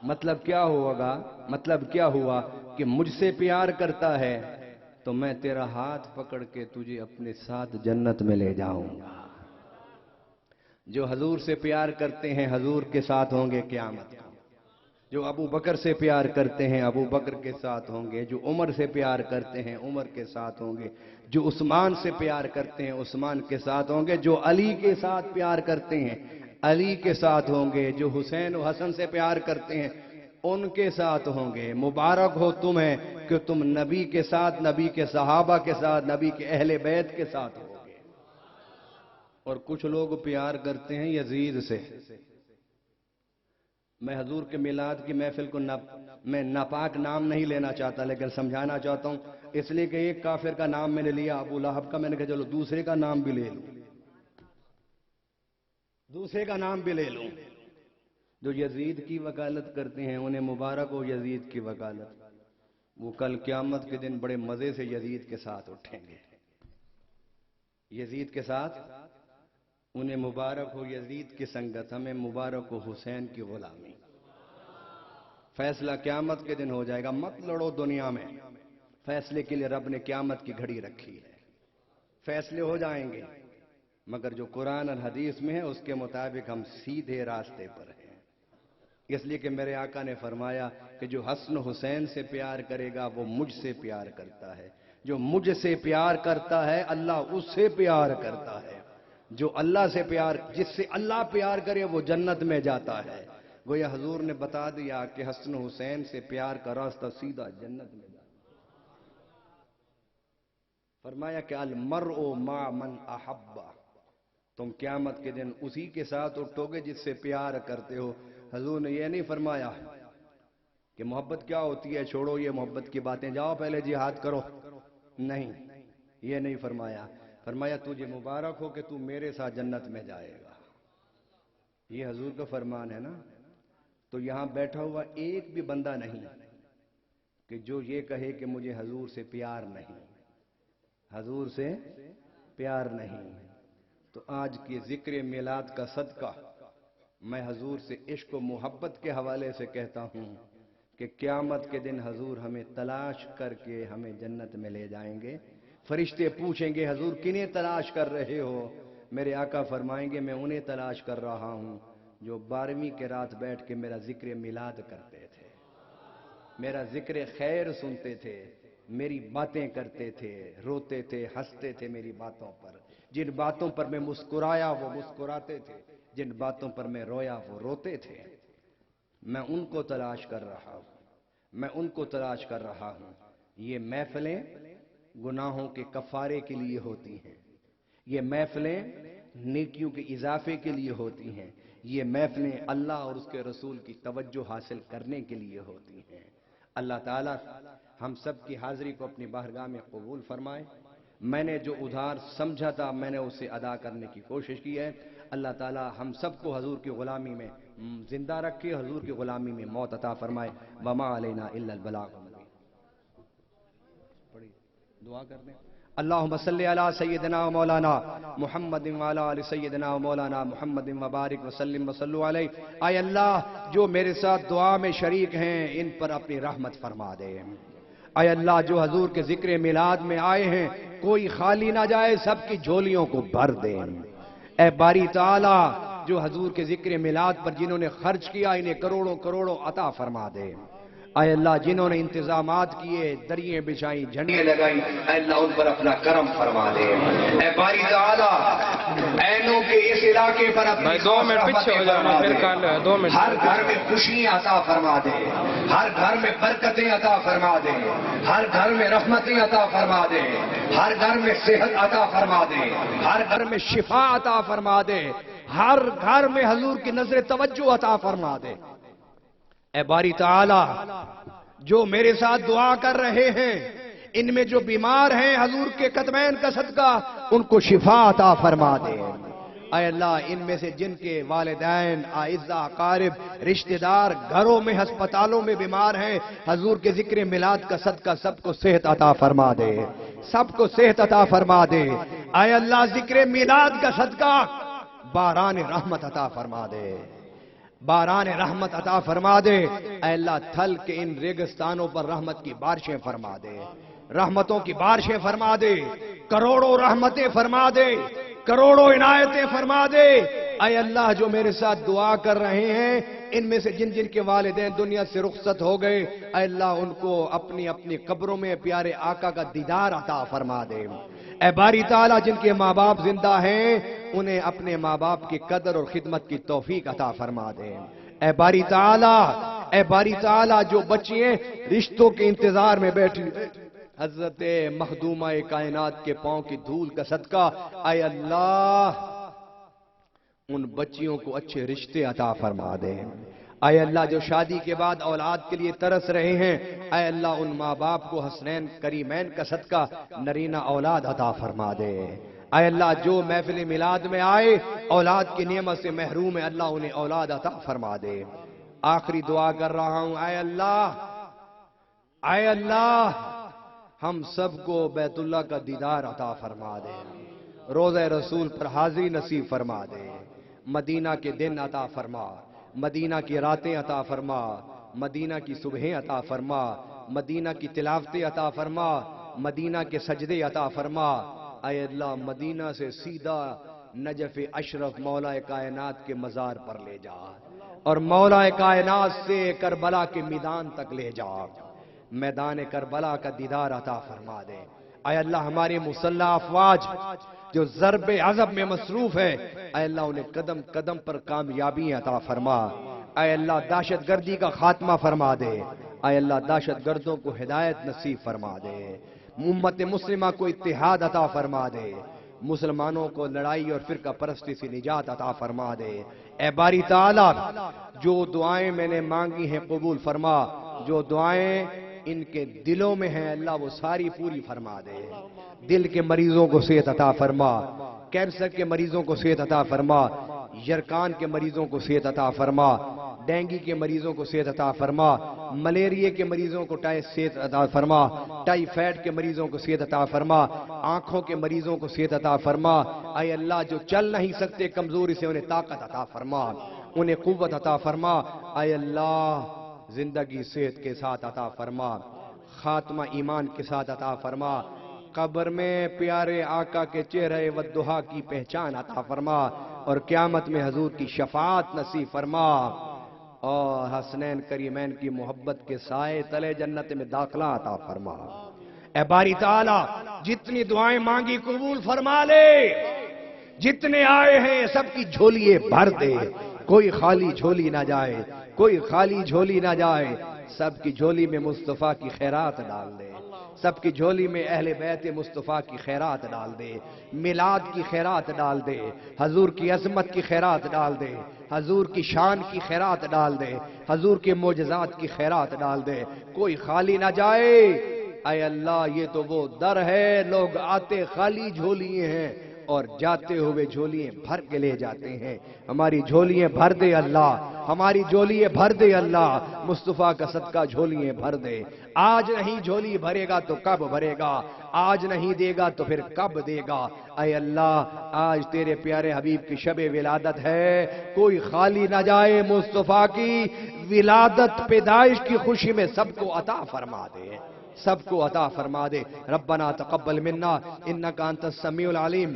Speaker 1: مطلب کیا ہوگا؟ مطلب کیا ہوا کہ مجھ سے پیار کرتا ہے تو میں تیرا ہاتھ پکڑ کے تجھے اپنے ساتھ جنت میں لے جاؤں گا۔ جو حضور سے پیار کرتے ہیں حضور کے ساتھ ہوں گے قیامت کو، جو ابو بکر سے پیار کرتے ہیں ابو بکر کے ساتھ ہوں گے، جو عمر سے پیار کرتے ہیں عمر کے ساتھ ہوں گے، جو عثمان سے پیار کرتے ہیں عثمان کے ساتھ ہوں گے، جو علی کے ساتھ پیار کرتے ہیں علی کے ساتھ ہوں گے، جو حسین و حسن سے پیار کرتے ہیں ان کے ساتھ ہوں گے۔ مبارک ہو تمہیں کہ تم نبی کے ساتھ، نبی کے صحابہ کے ساتھ، نبی کے اہل بیت کے ساتھ ہو گے۔ اور کچھ لوگ پیار کرتے ہیں یزید سے۔ میں حضور کے میلاد کی محفل کو میں ناپاک نام نہیں لینا چاہتا لیکن سمجھانا چاہتا ہوں، اس لیے کہ ایک کافر کا نام میں نے لیا ابو لہب کا، میں نے کہا چلو دوسرے کا نام بھی لے لوں، دوسرے کا نام بھی لے لوں۔ جو یزید کی وکالت کرتے ہیں انہیں مبارک ہو یزید کی وکالت، وہ کل قیامت کے دن بڑے مزے سے یزید کے ساتھ اٹھیں گے۔ یزید کے ساتھ انہیں مبارک ہو یزید کی سنگت، ہمیں مبارک ہو حسین کی غلامی۔ فیصلہ قیامت کے دن ہو جائے گا، مت لڑو دنیا میں، فیصلے کے لیے رب نے قیامت کی گھڑی رکھی ہے، فیصلے ہو جائیں گے، مگر جو قرآن اور حدیث میں ہے اس کے مطابق ہم سیدھے راستے پر ہیں۔ اس لیے کہ میرے آقا نے فرمایا کہ جو حسن حسین سے پیار کرے گا وہ مجھ سے پیار کرتا ہے، جو مجھ سے پیار کرتا ہے اللہ اس سے پیار کرتا ہے، جو اللہ سے پیار، جس سے اللہ پیار کرے وہ جنت میں جاتا ہے۔ گویا حضور نے بتا دیا کہ حسن حسین سے پیار کا راستہ سیدھا جنت میں جاتا ہے۔ فرمایا کہ المرء مع من احب، تم قیامت کے دن اسی کے ساتھ اٹھو گے جس سے پیار کرتے ہو۔ حضور نے یہ نہیں فرمایا کہ محبت کیا ہوتی ہے، چھوڑو یہ محبت کی باتیں، جاؤ پہلے جہاد کرو، نہیں، یہ نہیں فرمایا۔ فرمایا تجھے مبارک ہو کہ تو میرے ساتھ جنت میں جائے گا۔ یہ حضور کا فرمان ہے نا۔ تو یہاں بیٹھا ہوا ایک بھی بندہ نہیں کہ جو یہ کہے کہ مجھے حضور سے پیار نہیں، حضور سے پیار نہیں۔ تو آج کی ذکر میلاد کا صدقہ میں حضور سے عشق و محبت کے حوالے سے کہتا ہوں کہ قیامت کے دن حضور ہمیں تلاش کر کے ہمیں جنت میں لے جائیں گے۔ فرشتے پوچھیں گے حضور کنہیں تلاش کر رہے ہو؟ میرے آقا فرمائیں گے میں انہیں تلاش کر رہا ہوں جو 12ویں کے رات بیٹھ کے میرا ذکر میلاد کرتے تھے، میرا ذکر خیر سنتے تھے، میری باتیں کرتے تھے، روتے تھے، ہنستے تھے میری باتوں پر، جن باتوں پر میں مسکرایا وہ مسکراتے تھے، جن باتوں پر میں رویا وہ روتے تھے۔ میں ان کو تلاش کر رہا ہوں، میں ان کو تلاش کر رہا ہوں۔ یہ محفلیں گناہوں کے کفارے کے لیے ہوتی ہیں، یہ محفلیں نیکیوں کے اضافے کے لیے ہوتی ہیں، یہ محفلیں اللہ اور اس کے رسول کی توجہ حاصل کرنے کے لیے ہوتی ہیں۔ اللہ تعالیٰ ہم سب کی حاضری کو اپنی بارگاہ میں قبول فرمائے۔ میں نے جو ادھار سمجھا تھا میں نے اسے ادا کرنے کی کوشش کی ہے۔ اللہ تعالیٰ ہم سب کو حضور کی غلامی میں زندہ رکھے، حضور کی غلامی میں موت عطا فرمائے۔ وما علینا الا البلاغ المبین۔ دعا کر دیں۔ اللہم صلی علی سیدنا و مولانا محمد وعلی آل سیدنا و مولانا محمد وبارک وسلم وصلو علیہ. اے اللہ جو میرے ساتھ دعا میں شریک ہیں ان پر اپنی رحمت فرما دے. اے اللہ جو حضور کے ذکر میلاد میں آئے ہیں کوئی خالی نہ جائے، سب کی جھولیوں کو بھر دے. اے باری تعالی جو حضور کے ذکر میلاد پر جنہوں نے خرچ کیا انہیں کروڑوں کروڑوں عطا فرما دے. اے اللہ جنہوں نے انتظامات کیے، دریئیں بچھائیں، جھنڈیاں لگائیں، اے اللہ ان پر اپنا کرم فرما دے. اے باری تعالی اینوں کے اس علاقے پر اپنی
Speaker 3: دو منٹ پیچھے ہو جانا، پھر کل 2 منٹ.
Speaker 1: ہر گھر میں خوشیاں عطا فرما دے، ہر گھر میں برکتیں عطا فرما دے، ہر گھر میں رحمتیں عطا فرما دے، ہر گھر میں صحت عطا فرما دے، ہر گھر میں شفا عطا فرما دے، ہر گھر میں حضور کی نظر توجہ عطا فرما دے. اے باری تعالی جو میرے ساتھ دعا کر رہے ہیں ان میں جو بیمار ہیں حضور کے قدمین کا صدقہ ان کو شفا عطا فرما دے. اے اللہ ان میں سے جن کے والدین، اعزاء، اقارب، رشتہ دار گھروں میں ہسپتالوں میں بیمار ہیں حضور کے ذکر میلاد کا صدقہ سب کو صحت عطا فرما دے، سب کو صحت عطا فرما دے. اے اللہ ذکر میلاد کا صدقہ باران رحمت عطا فرما دے، باران رحمت عطا فرما دے. اے اللہ تھل کے ان ریگستانوں پر رحمت کی بارشیں فرما دے، رحمتوں کی بارشیں فرما دے، کروڑوں رحمتیں فرما دے، کروڑوں عنایتیں فرما دے. اے اللہ جو میرے ساتھ دعا کر رہے ہیں ان میں سے جن جن کے والدین دنیا سے رخصت ہو گئے اے اللہ ان کو اپنی اپنی قبروں میں پیارے آقا کا دیدار عطا فرما دے. اے باری تعالیٰ جن کے ماں باپ زندہ ہیں انہیں اپنے ماں باپ کی قدر اور خدمت کی توفیق عطا فرما دے. اے باری تعالیٰ، اے باری تعالیٰ جو بچیاں رشتوں کے انتظار میں بیٹھی حضرت مخدومہ کائنات کے پاؤں کی دھول کا صدقہ اے اللہ ان بچیوں کو اچھے رشتے عطا فرما دے. اے اللہ جو شادی کے بعد اولاد کے لیے ترس رہے ہیں اے اللہ ان ماں باپ کو حسنین کریمین کا صدقہ نرینہ اولاد عطا فرما دے. اے اللہ جو محفل میلاد میں آئے اولاد کی نعمت سے محروم ہے اللہ انہیں اولاد عطا فرما دے. آخری دعا کر رہا ہوں اے اللہ، اے اللہ ہم سب کو بیت اللہ کا دیدار عطا فرما دے، روضہ رسول پر حاضری نصیب فرما دے، مدینہ کے دن عطا فرما، مدینہ کی راتیں عطا فرما، مدینہ کی صبحیں عطا فرما، مدینہ کی تلاوتیں عطا فرما، مدینہ کے سجدے عطا فرما. اے اللہ مدینہ سے سیدھا نجف اشرف مولا کائنات کے مزار پر لے جا اور مولا کائنات سے کربلا کے میدان تک لے جا، میدان کربلا کا دیدار عطا فرما دے. اے اللہ ہمارے مسلح افواج جو ضرب عذب میں مصروف ہے اے اللہ انہیں قدم قدم پر کامیابی عطا فرما. اے اللہ دہشت گردی کا خاتمہ فرما دے، اے اللہ دہشت گردوں کو ہدایت نصیب فرما دے، امت مسلمہ کو اتحاد عطا فرما دے، مسلمانوں کو لڑائی اور فرقہ پرستی سے نجات عطا فرما دے. اے باری تعالیٰ جو دعائیں میں نے مانگی ہیں قبول فرما، جو دعائیں ان کے دلوں میں ہیں اللہ وہ ساری پوری فرما دے. دل کے مریضوں کو صحت عطا فرما، کینسر کے مریضوں کو صحت عطا فرما، یرکان کے مریضوں کو صحت عطا فرما، ڈینگی کے مریضوں کو صحت عطا فرما، ملیریا کے مریضوں کو صحت عطا فرما، ٹائیفائڈ کے مریضوں کو صحت عطا فرما، آنکھوں کے مریضوں کو صحت عطا فرما. اے اللہ جو چل نہیں سکتے کمزوری سے انہیں طاقت عطا فرما، انہیں قوت عطا فرما. اے اللہ زندگی صحت کے ساتھ عطا فرما، خاتمہ ایمان کے ساتھ عطا فرما، قبر میں پیارے آقا کے چہرے والضحا کی پہچان عطا فرما اور قیامت میں حضور کی شفاعت نصیب فرما اور حسنین کریمین کی محبت کے سائے تلے جنت میں داخلہ عطا فرما. اے باری تعالیٰ جتنی دعائیں مانگی قبول فرما لے، جتنے آئے ہیں سب کی جھولیے بھر دے، کوئی خالی جھولی نہ جائے، کوئی خالی جھولی نہ جائے. سب کی جھولی میں مصطفیٰ کی خیرات ڈال دے، سب کی جھولی میں اہل بیت مصطفیٰ کی خیرات ڈال دے، میلاد کی خیرات ڈال دے، حضور کی عظمت کی خیرات ڈال دے، حضور کی شان کی خیرات ڈال دے، حضور کے معجزات کی خیرات ڈال دے، کوئی خالی نہ جائے. اے اللہ یہ تو وہ در ہے لوگ آتے خالی جھولیے ہیں اور جاتے ہوئے جھولیاں بھر کے لے جاتے ہیں. ہماری جھولیاں بھر دے اللہ، ہماری جھولیے بھر دے اللہ، مصطفیٰ کا صدقہ جھولیے بھر دے۔ آج نہیں جھولی بھرے گا تو کب بھرے گا، آج نہیں دے گا تو پھر کب دے گا۔ اے اللہ آج تیرے پیارے حبیب کی شب ولادت ہے، کوئی خالی نہ جائے، مصطفیٰ کی ولادت پیدائش کی خوشی میں سب کو عطا فرما دے، سب کو عطا فرما دے۔ ربنا تقبل منا انک انت السمیع العلیم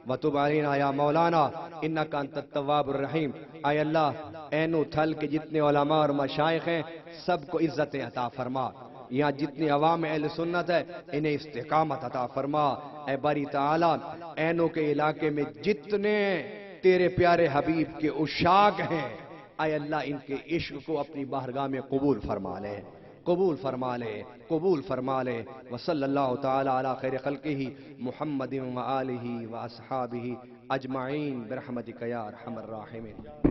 Speaker 1: وتب علینا یا مولانا انک انت التواب الرحیم۔ اے اللہ عین و تھل کے جتنے علماء اور مشائخ ہیں سب کو عزت عطا فرما، یہاں جتنی عوام اہل سنت ہے انہیں استقامت عطا فرما۔ اے باری تعالی عینوں کے علاقے میں جتنے تیرے پیارے حبیب کے عشاق ہیں، اے اللہ ان کے عشق کو اپنی بارگاہ میں قبول فرما لے، قبول فرما لے، قبول فرما لے۔ وصلی اللہ تعالی علی خیر خلقہ محمد و آلہ و اصحابہ اجمعین برحمتک یا ارحم الراحمین۔